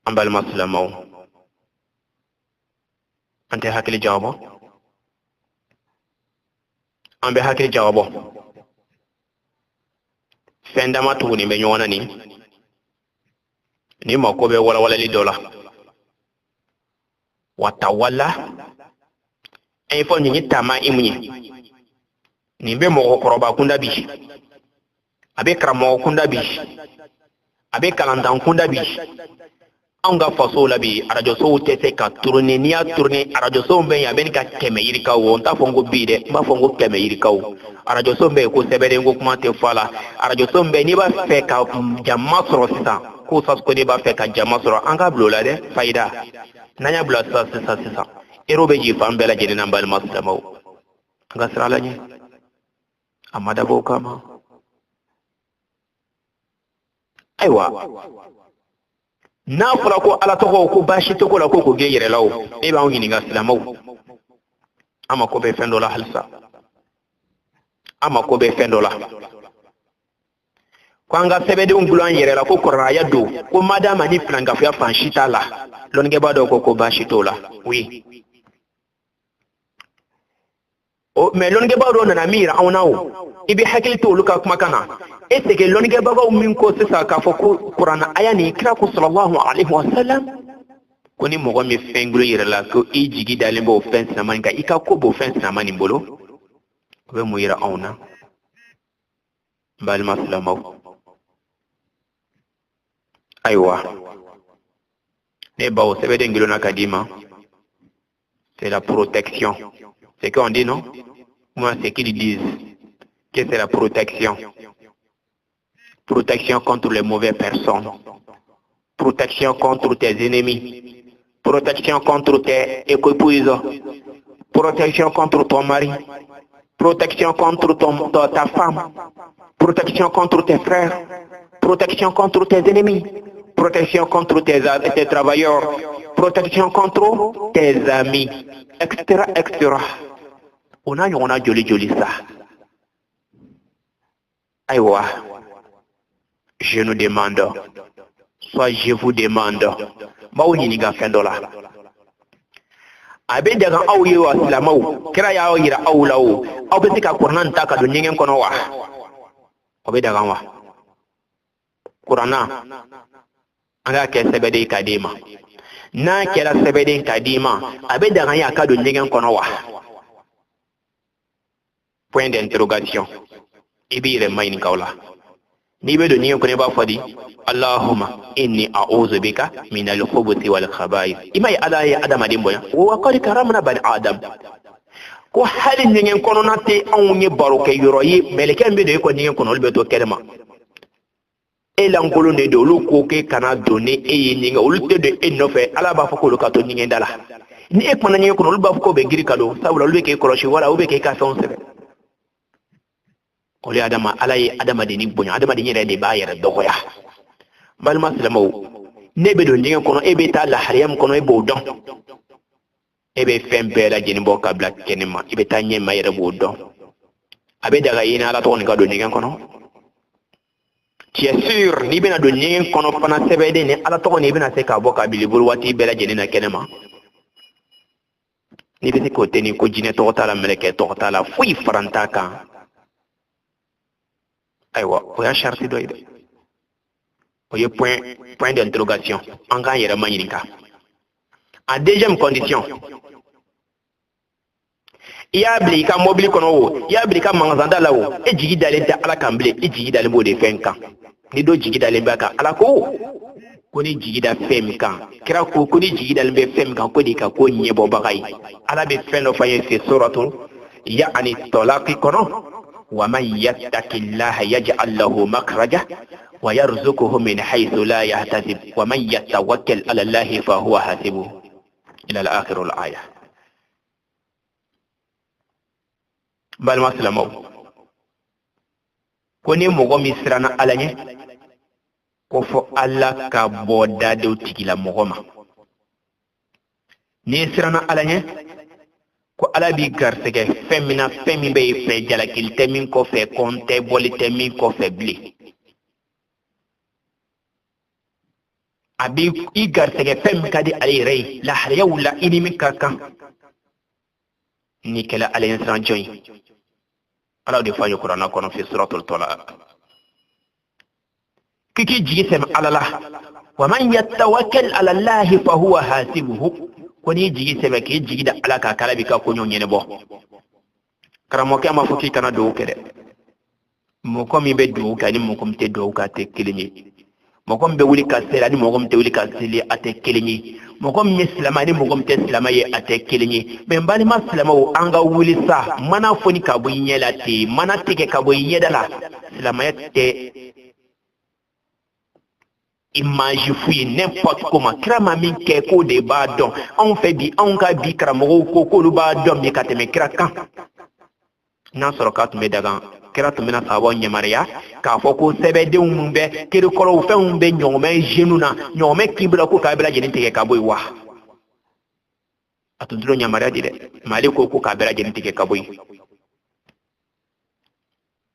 ambal maslamo ante hakili jawabo ambe hakili jawabo fenda matu ni be nyona ni mako be wala li dola watawalla ay fo ni tama imunyi ni be mo koroba kunda bi abe kramo kunda bi abe kalandan kunda bi anga faso labi arajo so tese ka tourner ni a tourner arajo so ben ya ben ka keme yirika wo ta fongo bide ma fongo keme yirika wo arajo so be ko sebere ngo kuma te fala arajo so be ni ba fe ka jamma soro sisa ko sas ko ni ba fe ka jamma soro anga blola de faida nanya bla sisa erobe ji fam bela jeni nambal masdamo anga srala ni amada bo kama aywa n'a fɔra ko ala tɔgɔ ko baasi tɛ ko la ko k'o gɛn yɛrɛ la o e b'anw ɲininka silamɛw an mako bɛ fɛn dɔ la halisa an mako bɛ fɛn dɔ la ko an ka sɛbɛdenw bolo an yɛrɛ la ko kɔrɔaya don ko madama ni filankafoya fan si t'a la lɔnnikɛbaa dɔw ko baasi t'o la oui mais lɔnnikɛbaa dɔw nana min yira anw na o i bɛ hakili to olu ka kumakan na est ce que lɔnnikɛbagaw min ko sisan k'a fɔ ko kuranna aya nin kira ko sallallahu alaihi wa sallam ko ni mɔgɔ min fɛn gulo yɛrɛ la ko i jigi dalen b'o fɛn sinama kan i ka ko b'o fɛn sinama nin bolo o bɛ mun yira anw na n balima silamɛw ayiwa ne baw sɛbɛden gilona ka d'i ma c'est la protection c'est qu'on dit non moi c'est qu'ils disent que c'est la protection contre les mauvaises personnes, protection contre tes ennemis, protection contre tes épouses, protection contre ton mari, protection contre ta femme, protection contre tes frères, protection contre tes ennemis, protection contre tes travailleurs, protection contre tes amis, etc., etc. On a joli ça. Aïwa. Je nous demande, soit je vous demande, m'aw ɲininka fɛn dɔ la. A bɛ daga aw ye wa silamɛw, kira y'aw yira aw la o, aw bɛ se ka kuranna ta ka don ɲɛgɛn kɔnɔ wa? O bɛ daga wa? Kuranna, an k'a kɛ sɛbɛden ka di ma. N'a kɛra sɛbɛden ka di ma, a bɛ daga ye a ka don ɲɛgɛn kɔnɔ wa? Point d'interrogation. I b'i yɛrɛ maɲininka o la. Ni be do ni ko ne ba fadi Allahumma inni a'udhu bika min al-khubuthi wal khaba'ith ima ya ala ya adam adin boya wa qad karamna bani adam ko halin ngen kono nate an ye baro ke yoro yi meleken be do ko ngen kono be to kelma e la ngolo ne do lu ko ke kana donné e yi ngen ulu te de e no fe ala ba fa ko lu ka to ngen dala ni e ko na ngen kono lu ba fa ko be giri kado sabula lu be ke koroshi wala u be ke ka son sebe ole adama ala ye adamadennin bonya adamaden yɛrɛ de b'a yɛrɛ dɔgɔya balima silamɛw ne bɛ don dingɛ kɔnɔ e bɛ taa lahariya min kɔnɔ e b'o dɔn e bɛ fɛn bɛɛ lajɛlen bɔ ka bila kɛnɛma i bɛ taa ɲɛma yɛrɛ b'o dɔn a bɛ daga ye ni ala tɔgɔ nin ka don dingɛ kɔnɔ tu es sûr n'i bɛna don dingɛ kɔnɔ fana sɛbɛden ni ala tɔgɔ nin i bɛna se k'a bɔ ka bili bolo waati bɛɛ lajɛlen na kɛnɛma n'i bɛ se k'o tɛ ni ko jinɛ tɔgɔ t'a la mɛlɛkɛ tɔgɔ t'a la foyi fara n t'a kan ayiwa o y'a charte dɔ ye dɛ o ye point d'interrogation an k'an yɛrɛ ma ɲininka en deuxième condition i y'a bila i ka mobili kɔnɔ o i y'a bila i ka magasin la o e jigi dalen tɛ ala kan bilen i jigi dalen b'o de fɛn kan ni dɔ jigi dalen b'a kan ala ko ni jigi da fɛn min kan kira ko ni jigi dalen bɛ fɛn min kan ko de ka ko ɲɛbɔbaga ye ala bɛ fɛn dɔ fɔ an ye se suratu ya'ani talaqi kɔnɔ ومن يتق الله يجعل له مخرجا ويرزقه من حيث لا يحتسب ومن يتوكل على الله فهو حسبه إلى الآخر الآية بل مسلمو كوني مغومي سرانا على كفو الله كبودا دو تيكلا مغوما ني سرانا على ko ala bi garsɛgɛ fɛn min na fɛn min bɛ i fɛ jalakili tɛ min kɔfɛ kɔn tɛ bɔli tɛ min kɔfɛ bilen a bi i garsɛgɛ fɛn min ka di ale yɛrɛ ye lahariyaw la i ni min ka kan n'i kɛla ale ɲɛ siran jɔn ye ala de fɔ an ye kuranna kɔnɔ fi suratul talaq k'i k'i jigi sɛmɛ ala la wa man yatawakkal ala allahi fa huwa hasibuhu ko ni jigi sɛbɛ k'i jigi da ala ka kala bi ka ko ɲɔgɔn ɲɛnabɔ karamɔgɔkɛ ma fɔ k'i kana dugawu kɛ dɛ mɔgɔ min bɛ dugawu kɛ ani mɔgɔ min tɛ dugawu kɛ a tɛ kelen ye mɔgɔ min bɛ wuli ka seli ani mɔgɔ min tɛ wuli ka seli a tɛ kelen ye mɔgɔ min ye silamɛ ani mɔgɔ min tɛ silamɛ ye a tɛ kelen ye mɛ n balima silamɛw an ka wuli sa mana fɔni ka bɔ i ɲɛ la ten mana tigɛ ka bɔ i ɲɛda la silamɛya tɛ image fouille n'importe comment kira ma min kɛ ko de b'a dɔn anw fɛ bi anw ka bi karamɔgɔw ko k'olu b'a dɔn bi ka tɛmɛ kira kan n'a sɔrɔ k'a tun bɛ daga kira tun bɛna sahabaw yamaruya k'a fɔ ko sɛbɛdenw mun bɛ kirikɔrɔw fɛnw bɛ ɲɔgɔmɛ jeunes na ɲɔgɔmɛ kibira ko k'a bɛɛ lajɛlen tigɛ ka bɔ yen wa a tun t'o yamaruya di dɛ mais ale ko k'a bɛɛ lajɛlen tigɛ ka bɔ yen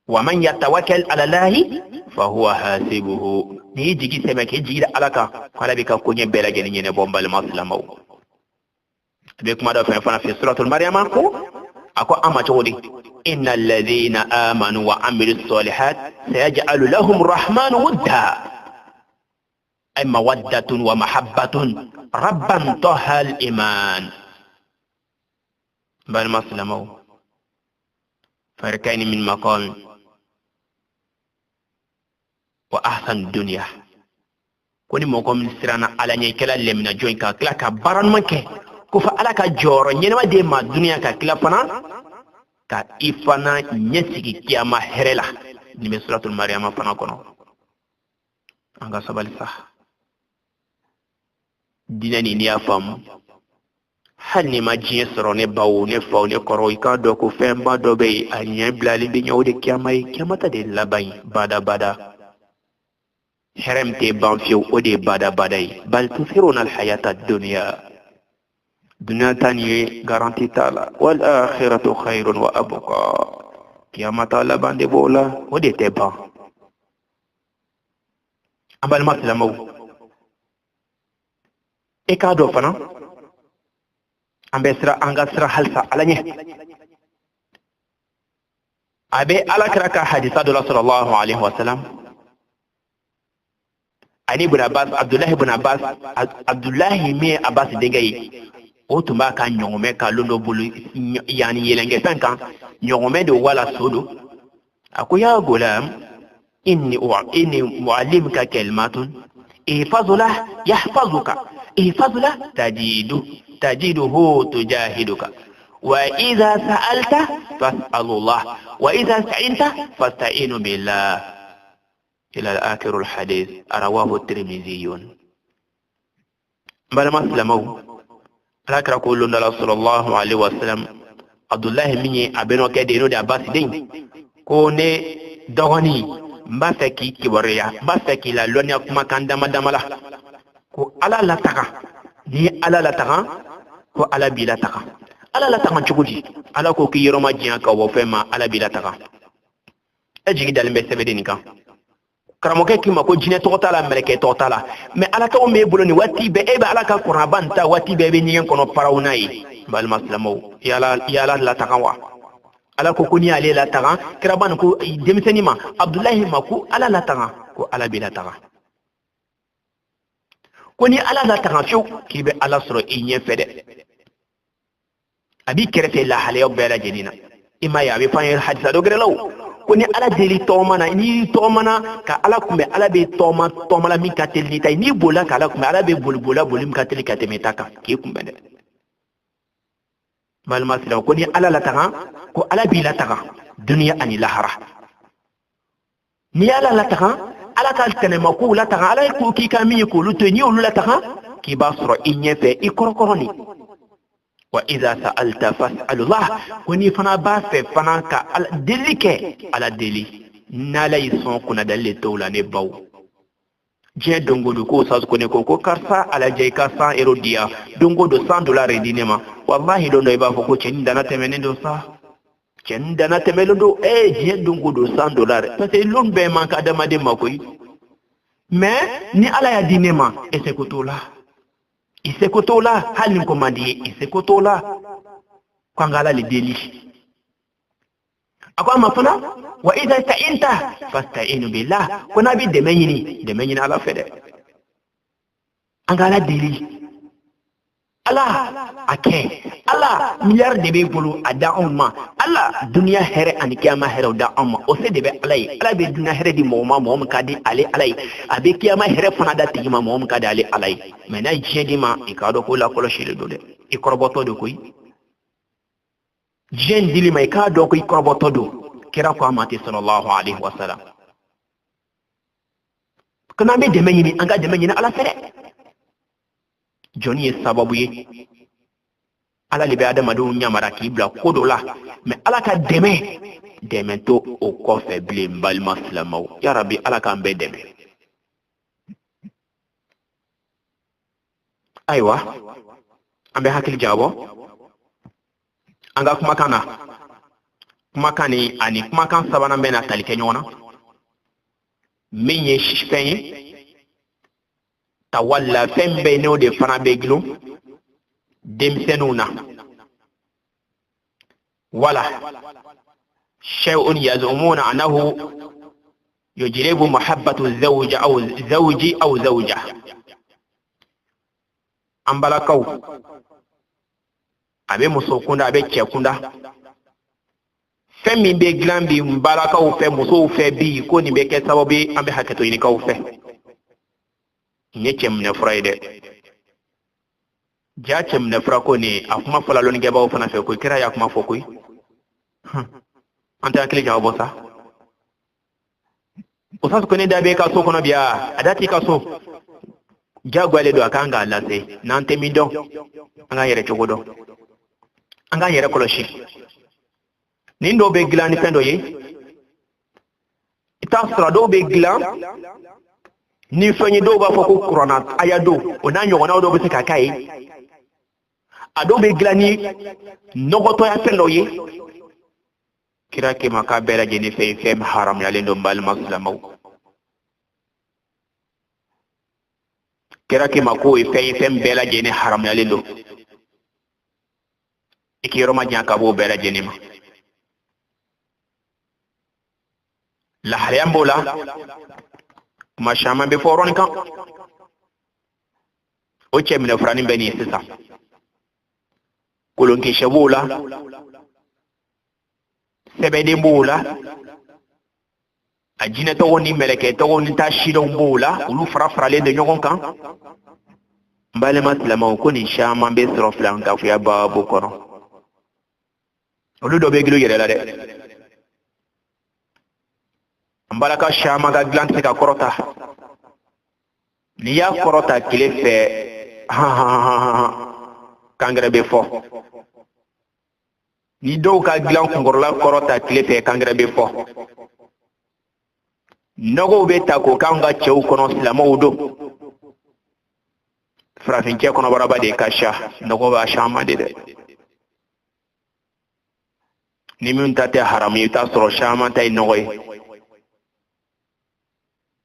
wa man yatawakkal ala Allahi fa huwa hasibuhu ni y'i jigi sɛmɛ k'i jigi da ala kan ko ala b'i ka koɲɛ bɛɛ lajɛlen ɲɛnabɔ n balima silamɛw a bɛ kuma dɔ fɛn fana fɛ suratul Maryama ko a ko an ma cogo di inna alladhina amanu wa amilu salihat sayaj'alu lahum rahmanu wudda ay mawaddatun wa mahabbatun rabban tahal iman balima silamɛw farkaini min maqam wa ahsan dunya ko ni mɔgɔ min siranna ala ɲɛ kɛla lemina jɔn ka tila ka baara ɲuman kɛ ko fa ala ka jɔyɔrɔ ɲɛnama de ma duniya ka tila fana ka i fana ɲɛsigi kiyama hɛrɛ la nin bɛ suratul Maryama fana kɔnɔ an ka sabali sa diinɛ nin n'i y'a faamu hali ni ma diɲɛ sɔrɔ ne baw ne faw ne kɔrɔw i k'a dɔn ko fɛnba dɔ bɛ yen a ɲɛ bilalen bɛ ɲɛ o de kiyama ye kiyama ta de laban ye badabada hɛrɛ min tɛ ban fiyewu o de ye badabada ye bal tusiruna alhayata dunya duniya ta nin ye garanti t'a la wal akhiratu khairun wa abqa kiyama ta laban de b'o la o de tɛ ban an balima silamɛw e k'a dɔn fana an bɛ sira an ka sira halisa ala ɲɛ a bɛ alakira ka hadisa dɔ la sallallahu alaihi wa sallam ani ibn Abbas Abdullahi min ye Abbas denkɛ ye o tun b'a ka ɲɔgɔmɛ ka lon dɔ bolo yani yɛlɛnkɛ fɛn kan ɲɔgɔmɛ de wala so don a ko ya gulam inni muallimuka kalimatun ihfazlah yahfazuka ihfazlah tajiduhu tujahiduka wa idha sa'alta fas'alullah wa idha sta'inta fasta'inu billah ila al-akhir al-hadith rawahu at-Tirmidhi balama silamɛw alakira ko londala sallallahu alaihi wasallam Abdullahi min ye a bɛnɔ kɛ de n'o de Abbas den ko ne dɔgɔnin n b'a fɛ k'i kibaruya n b'a fɛ k'i la lɔnniya kumakan dama dama la ko ala lataga ni ala lataga ko ala b'i lataga ala lataga cogo di ala ko k'i yɔrɔ ma diɲɛ ka bɔ fɛn ma ala b'i lataga e jigi dalen bɛ sɛbɛden nin kan karamɔgɔkɛ k'i ma ko jinɛ tɔgɔ t'a la mɛlɛkɛ tɔgɔ t'a la mais ala tɔgɔ min b'e bolo nin waati bɛɛ e bɛ ala ka kuranba nin ta waati bɛɛ e bɛ ɲɛgɛn kɔnɔ paraw n'a ye balima silamɛw i y'ala lataga wa ala ko n'i y'ale lataga kiraba nin ko denmisɛnnin ma Abdullahi ma ko ala lataga ko ala b'i lataga ko ni ala lataga fiyewu k'i bɛ ala sɔrɔ i ɲɛfɛ dɛ a b'i kɛrɛfɛ lahalayaw bɛɛ lajɛlen na i m'a ye a bɛ f'an ye hadisa dɔ gɛrɛ la o ko ni ala deli tɔgɔmana n'i tɔgɔmana ka ala kunbɛ ala bɛ tɔgɔmala min ka teli n'i ta ye n'i bolila ka ala kunbɛ ala bɛ boli min ka teli ka tɛmɛ ta kan k'i kunbɛn dɛ balima silamɛ ko ni ala lataga ko ala b'i lataga duniya ani lahara n'i y'ala lataga ala ka tɛnɛmakow lataga ala ko k'i ka min ye k'olu to yen n'i y'olu lataga k'i b'a sɔrɔ i ɲɛfɛ i kɔrɔkɔrɔni wa idha sa'alta fas'alullah ko ni fana b'a fɛ fana ka deli kɛ ala deli n'ala y'i sɔn kunna dalile t'o la ne baw diɲɛ don o don ko sas ko ne ko karisa alajɛ i ka €100 di yan don o don $100 di ne ma wallahi don dɔ i b'a fɔ ko cɛnin dana tɛmɛnen don sa cɛnin dana tɛmɛnen don diɲɛ don o don $100 parce que lon bɛɛ man ka adamaden ma koyi mais ni ala y'a di ne ma e se ko t'o la i se ko t'o la hali ni ko man di ye i se ko t'o la ko an ka ala le deli a ko a ma fana wa idha sta'inta fasta'inu billah ko n'a bɛ dɛmɛ ɲini ala fɛ dɛ an ka ala deli ala a kɛ ala miliyari de b'e bolo a da anw ma ala duniya hɛrɛ ani kiyama hɛrɛw da anw ma o se de bɛ ala ye ala bɛ duniya hɛrɛ di mɔgɔ ma mɔgɔ min ka di ale ala ye a bɛ kiyama hɛrɛ fana da tigi ma mɔgɔ min ka di ale ala ye mais n'a ye diɲɛ di ma i k'a dɔn ko lakɔlɔsilen don dɛ i kɔrɔbɔtɔ don koyi diɲɛ in dili ma i k'a dɔn ko i kɔrɔbɔtɔ don kira ko a ma ten sallallahu alaihi wasallam ko n'an bɛ dɛmɛ ɲini an ka dɛmɛ ɲini ala fɛ dɛ jɔnni ye sababu ye ala de bɛ adamadenw yamara k'i bila ko dɔ la mais ala ka dɛmɛ dɛmɛ to o kɔfɛ bilen balima silamɛw ya rabi ala k'an bɛɛ dɛmɛ ayiwa an bɛ hakili jabɔ an ka kumakan na kumakan ni ani kumakan sabanan bɛ na tali kɛ ɲɔgɔn na min ye fɛn ye tawalla fɛn bɛɛ n'o de fana bɛ gulon denmisɛnninw na wala شيء يزعمون أنه يجلب محبة الزوج أو زوج أو زوجة أمبلكو أبي مسوكونا أبي تشيكونا فمن بيجلان بي مبالكو في مسو في بي كوني بيكي سببي أبي حكتو ينكو في نيكي من فرايدة جاتي من فراكوني أفما فلالوني جاباو فنا فيكوي كرا يكما فوكوي anta kile jawabo sa usas ko ne da be ka so kono biya adati ka so jagwale do akanga lase nante mi don anga yere chogodo anga yere koloshi nindo be glani pendo ye ita sra do be glan ni fanyi do ba foko corona ayado onanyo wona do be ka kai ado be glani nogoto ya pendo ye kira ke maka bela jeni fe fem haram ya lendo bal maslamaw kira ke mako fe fem bela jeni haram ya lendo ikiro ma nyaka bo bela jeni ma la hayambola ma shama be foron kan o chemina frani beni sisa kolon ke shabola sebede mbola ajina to woni meleke to woni ta shido mbola ulu fara le de nyogon kan mbale maslama ko ni shama be sro flan ka fu ya babu kono ulu do be gilu yere la de mbala ka shama ga glante ka korota ni ya korota kile fe kangre be fo ni do ka glan kongorla korota klefe kangre be fo nogo be ta ko kanga chew kono silamo udo frafin ke kono baraba de kasha nogo ba shama de ni mun tate haram yi ta soro shama tay nogoy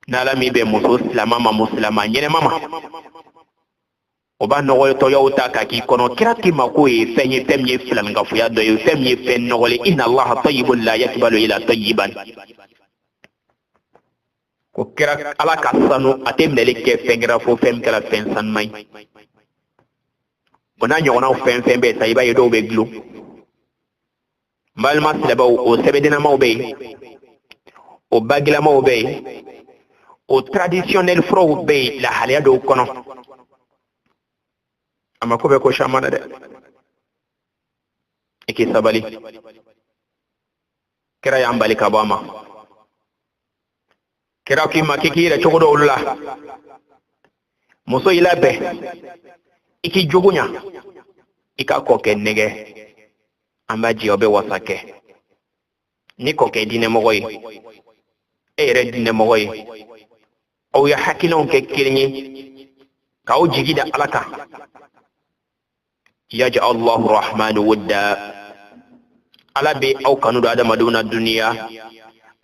nala mi be muso silama ma muslima nyene mama oba nogoy to yawta ka ki kono kirati mako e fenye femye filan ga fuya do e femye fen nogole inna allaha tayyibun la yakbalu ila tayyiban ko kira ala ka sanu atemle ke fengra fo fem kala fen san mai bona nyona fen fen be tayiba e do be glu mal maslaba o sebedina mawbe o bagila mawbe o traditionnel fro be la halia do kono ama ko be ko shamana de eki sabali kira ya ambali kabama kira ki makiki re chogodo ulla muso ila be iki jogunya ika koke nege ambaji obe wasake ni koke dine mogoy ere dine mogoy o ya hakilon ke kirinyi ka o jigida alaka يجعل الله الرحمن ودا على بي أو كانوا هذا مدون الدنيا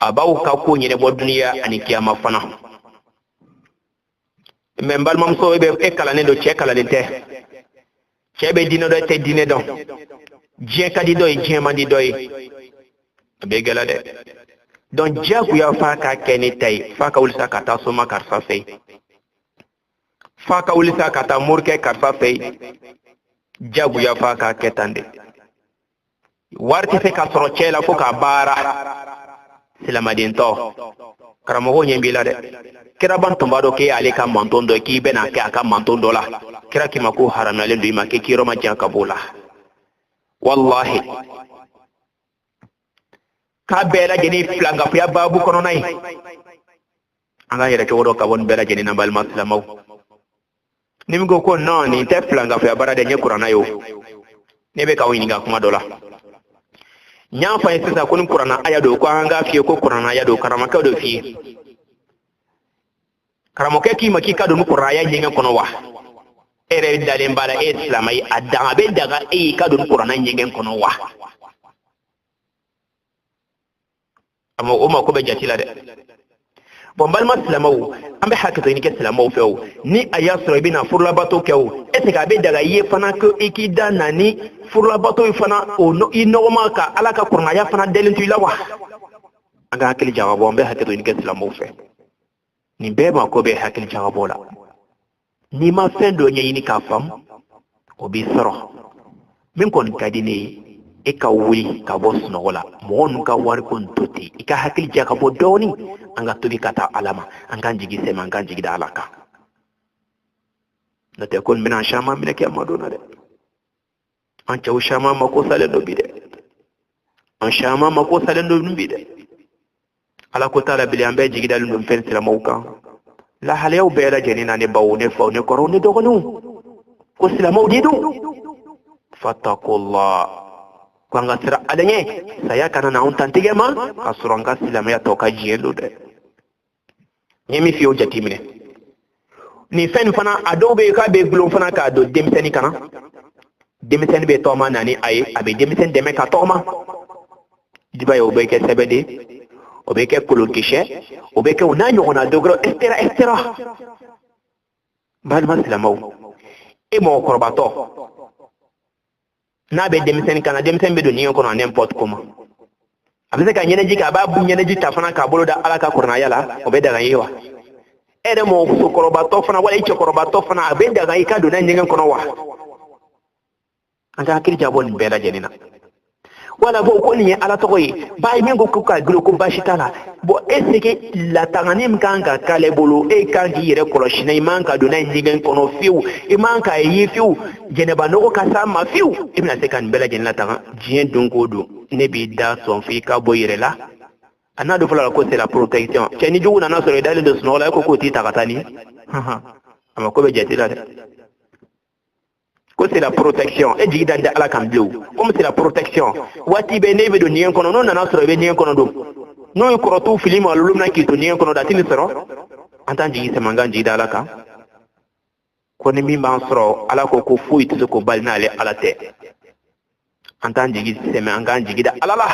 أباو كاكون ينبو الدنيا أني كياما فنا من بالمام سوى بي إكالا ندو تشيكالا لنته تشيبه دينو دو تي دينو دو جيكا دي دوي جيما دي دوي بيغلا دي دون جاكو يا فاكا كيني تاي فاكا ولسا كتا سوما كارسا في فاكا ولسا كتا موركي كارسا في jagu ya faka ketande warti fe ka soro chela fo ka bara silama din to karamo ho nyembila de kira ban to bado ke ale ka mantondo ki bena ke aka mantondo la kira ki mako haramale ndu ma ke kiro ma janka bola wallahi ka bela jeni flanga fu ya babu kono nay anga yere ke wodo ka won bela jeni na bal maslamaw nimgo ko non ni te flanga fu ya bara de nyekurana yo nebe ka wini ga kuma dola nya fa sisa kun qur'ana aya do ko anga fi ko qur'ana aya do karama ka do fi karamo ke ki maki ka do mu qur'aya nyenga kono wa ere dalen bala islamai adanga be daga e ka do qur'ana nyenga kono wa amma o ma ko be jatila de bon balma islamaw ambe hakito ni ke islamaw few ni aya soro bina furla bato kew ese ka be daga ye fana ko ikida nani furla bato fana o no inoma ka alaka qur'ana ya fana delen tu lawa anga hakili jawabo ambe hakito ni ke islamaw fe ni beba ko be hakili jawabo la ni ma fendo nyini ka fam o bi soro min kon kadini e ka wuli ka bo sunogola mon ka war kon toti e ka hakil jaka bo doni anga tobi kata alama anga jigi sema anga jigi da alaka na te kon mina shama mina ke amadona de an chaw shama mako sale do bide an shama mako sale do bide ala ko tala bili ambe jigi dal dum fen sila mawka la halew be la jenina ne bawo ne faw ne korone dogonu ko sila mawdidu fattaqullah kwanga sira adenye saya kana na untantige ma asuranga silama ya toka jiendo de nyemi fi o jatimine ni fen fana adobe ka be glon fana ka do demiseni kana demiseni be toma nani ay abe demiseni deme ka toma diba yo be ke sebede o be ke kolokishe o be ke unanyo ona dogro estera bal maslamaw e mo korbato na be demisen kana demisen be do ni ko na n'importe comment abise ka nyene jika babu nyene jita fana ka bolo da alaka kurna yala o be daga yiwa ere mo so koroba to fana wala icho koroba to fana abe daga yika do na nyengen kono wa anga akiri jabon be la jenina wala bo ko ni ala to yi bay men ko ka glo ko bashitala bo eseke la tangani mkanga kale bolo e kangi yere koloshina imanka do na nyengen kono fiu imanka yi fiu jeneba no ka sama fiu ibna sekan bela jenna tanga jien donko do ne bi da son fi ka boyire la ana do fala ko c'est la protection cheni jogu na so dale do sno la ko ti takatani ama ko be jetila de ko c'est la protection e jigi dande ala kam bleu comme c'est la protection wati be ne be do nyen kono non na so be nyen kono do no ko to film alulum na ki to nyen kono da tin soro antan jigi se manga jigi dala ka ko ni mi ban soro ala ko ko fuyi to ko balnale ala te antan jigi se me anga jigi da ala la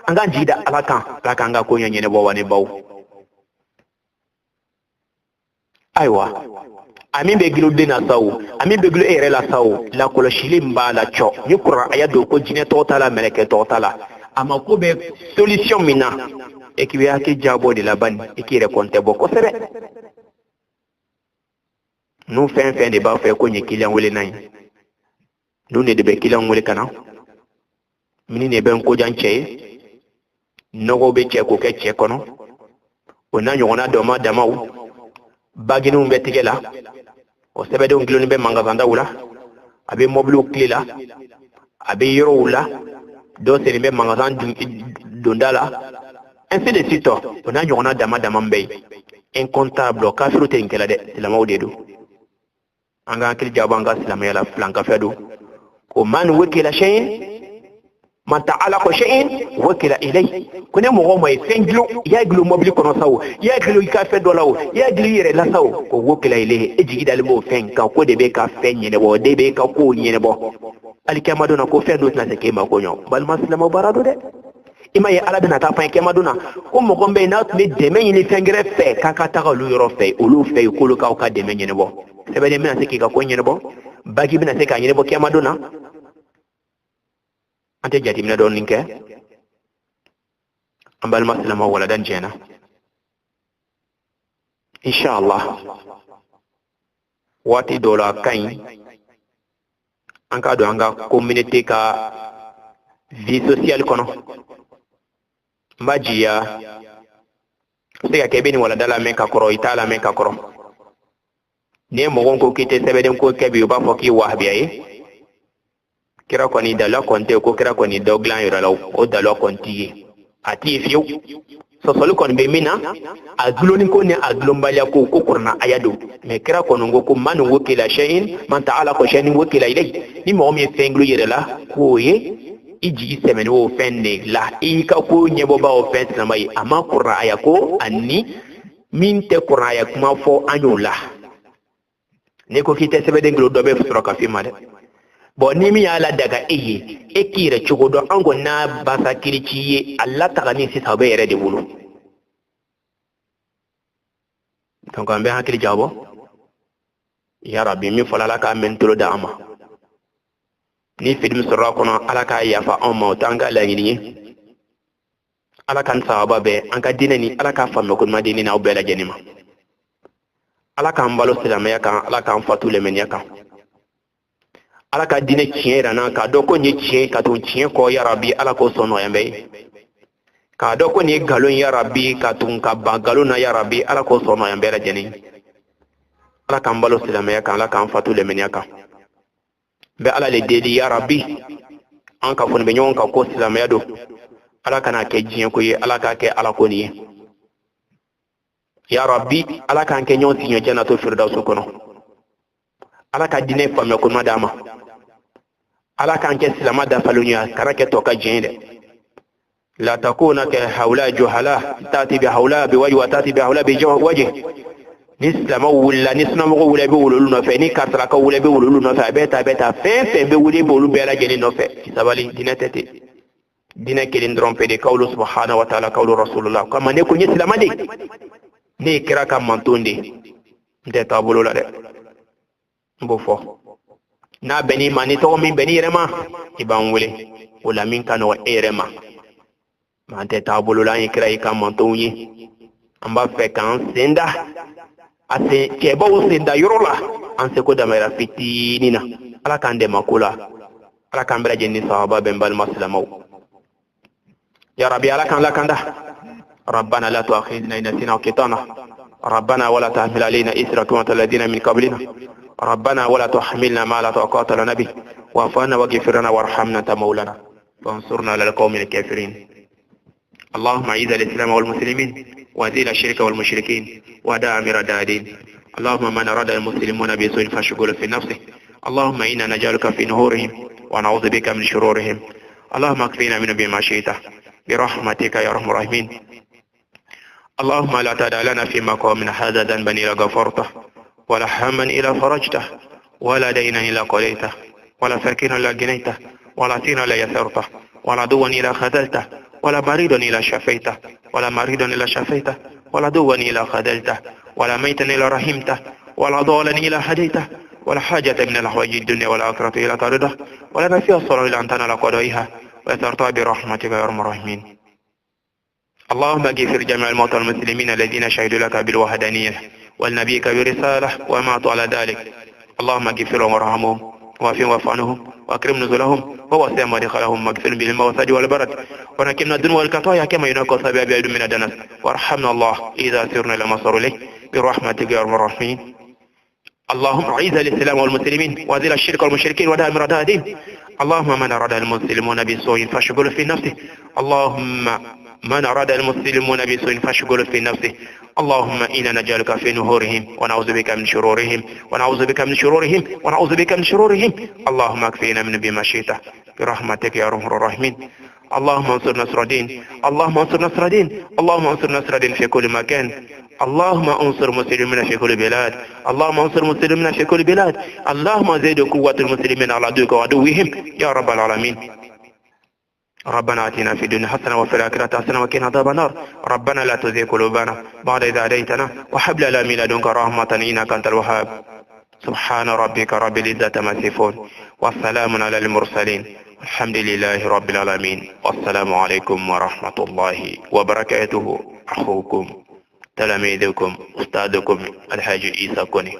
anga jigi da ala kan la kan ga ko nyene bo wani baw aywa amin be gilu dina sawu amin be gilu ere la sawu la ko shilim ba la cho ni qur'an aya do ko jine to tala meleke to tala ama ko be solution mina e ki ya ki jabo de la ban e ki rekonte boko sere nous fin de ba fe ko ni client wele nay nous ne de be client wele kana mini ne ben ko janche nogo be che ko ke che kono ona nyona do ma damaw baginu be tigela o sebe de ngiloni be mangazanda wula abe mobile clé abe yoro wula do se be mangazan dondala ainsi de suite on a nyona dama mbey incontable kafiru te ngela de la mawdedu anga kil jabanga silama yala flanka fedu ko man wakila shay'in man ta'alaqa shay'in wakila ilay kone mo mo fenglo ya glo mobile kono sawo ya glo ka fe do lawo ya glo yere la sawo ko wakila ilay e jigi dal mo fenka ko de be ka fenye bo de be ka ko nyene bo alikama dona ko fendo na se kema ko nyo bal maslama barado de ima ye ala dina ta fa kema dona ko mo gombe na me de me ni fengre fe kaka ta lu yoro fe olu fe ko lu ka de me nyene bo sebe de me na se ki ka ko nyene bo bagi bina se ka nyene bo kema dona ante jadi mina don ninke ambal maslama wala dan jena inshallah wati dola kain anka do anga communauté ka vie sociale kono mbajiya sega kebeni wala dala men ka koro itala men ka koro ne mo gon ko kite sebeden ko kebi ba foki wahbiye kira ko ni dala konte ko kira ko ni doglan yoro o dala konti ati fiu so solu kon be mina agloni ko ne aglombalia ko ko kurna ayado me kira ko ngo ko man wokila shay'in man ta'ala ko shay'in wokila ilay ni mo mi fenglu yere la ko ye iji semeni wo fenne la ika ko nyebo ba o fenne mai ama qur'a ya ko anni min te qur'a ya kuma fo anyola ne ko kite sebe de nglo do be fusro ka fi made bo ni mi ala daga e kire chugo do ango na basa kiriciye Allah ta gani si sabe yere de bulu donc ambe hakili jabo ya rabbi mi falala ka men tolo da ama ni film sura kono ala ka yafa on mo tanga la yini ala kan sahaba be an ka dinani ala ka famme ko madini na obela jenima ala kan balo silama ya kan ala kan fatule men ya kan ala ka dine tiera na ka do ko ni tie ka tun tie ko ya rabbi ala ko sono yambe ka do ko ni galon ya rabbi ka tun ka ba galon ya rabbi ala ko sono yambe la jeni ala kan balo silama ya kan ala kan fatule men ya kan be ala le dedi ya rabbi an ka fon be nyon ka ko silama ya do ala kana ke jien ko ye ala ka ke ala ko ni ya rabbi ala kan ke nyon sinyo janato firdaus kono ala ka dine famme ko madama ala kan ke silama da falunya karake to ka jinde la takuna ka haula juhala tati bi haula bi wajhi wa tati bi haula bi wajhi nislama wula nisna mo wula be wulu no fe ni kasra ka wula be wulu no fe beta fe be wuli be wulu be la jeni no fe sabali dinatete dina kelin drompe de qawlu subhanahu wa ta'ala qawlu rasulullah kama ne ko ni silama de ne kira kam mantonde de tabulo la de mbo fo na beni mani to min beni rema iban wule wala min kano erema mante tabulo la ikra ikam mantonyi amba fe kan senda ase kebo senda yorola anse ko damera fitinina ala kan de makula ala kan bra jenni sahaba ben bal maslamaw ya rabbi ala kan la kanda ربنا لا تؤاخذنا إن نسينا وأخطأنا ربنا ولا تحمل علينا إثرا كما الذين من قبلنا ربنا ولا تحملنا ما لا طاقة لنا به واعف عنا واغفر لنا وارحمنا أنت مولانا فانصرنا على القوم الكافرين اللهم أعز الإسلام والمسلمين وأذل الشرك والمشركين ودامر الدين اللهم من أراد المسلمون بسوء فاشغل في نفسه اللهم إنا نجعلك في نهورهم ونعوذ بك من شرورهم اللهم اكفينا من بما شئت برحمتك يا أرحم الراحمين اللهم لا تدع لنا في مقامنا هذا ذنبا إلا غفرته ولا هما إلا فرجته ولا دينا إلا قضيته ولا فقيرا إلا غنيته ولا دينا إلا يسرته ولا عدوا إلا خذلته ولا مريضا إلا شفيته ولا مريضا إلا شفيته ولا عدوا إلا خذلته ولا ميتا إلا رحمته ولا ضالا إلا هديته ولا حاجة من الحوائج الدنيا والآخرة إلا ترضه ولا ما فيها الصلاة إلا أن تنال قضائها وترضى برحمتك يا أرحم الراحمين اللهم اغفر جميع الموتى المسلمين الذين شهدوا لك بالوحدانية والنبيك برسالة وماتوا على ذلك اللهم اغفرهم وارحمهم وعافهم واعف عنهم واكرم نزلهم ووسع مدخلهم واغفر بالموسد والبرد ونكمنا الدنيا والخطايا كما ينقى الثواب من الدنس وارحمنا الله إذا سرنا إلى ما صاروا إليه برحمتك يا أرحم الراحمين اللهم أعز الإسلام والمسلمين وأذل الشرك والمشركين ودامر أعداء الدين اللهم من أراد المسلمون بسوء فاشغل في نفسه اللهم من أراد المسلمون بسوء فاشغل في نفسه اللهم إنا نجعلك في نهورهم ونعوذ بك من شرورهم ونعوذ بك من شرورهم ونعوذ بك من شرورهم اللهم اكفينا من بما شئت برحمتك يا أرحم الراحمين اللهم انصر نصر الدين اللهم انصر نصر الدين اللهم انصر نصر الدين في كل مكان اللهم انصر المسلمين في كل بلاد اللهم انصر المسلمين في كل بلاد اللهم زد قوة المسلمين على عدوك وعدوهم يا رب العالمين ربنا آتنا في الدنيا حسنة وفي الآخرة حسنة وقنا عذاب النار ربنا لا تزغ قلوبنا بعد إذ هديتنا وهب لنا من لدنك رحمة إنك أنت الوهاب سبحان ربك رب العزة عما يصفون والسلام على المرسلين الحمد لله رب العالمين والسلام عليكم ورحمة الله وبركاته أخوكم تلاميذكم أستاذكم الحاج عيسى كوني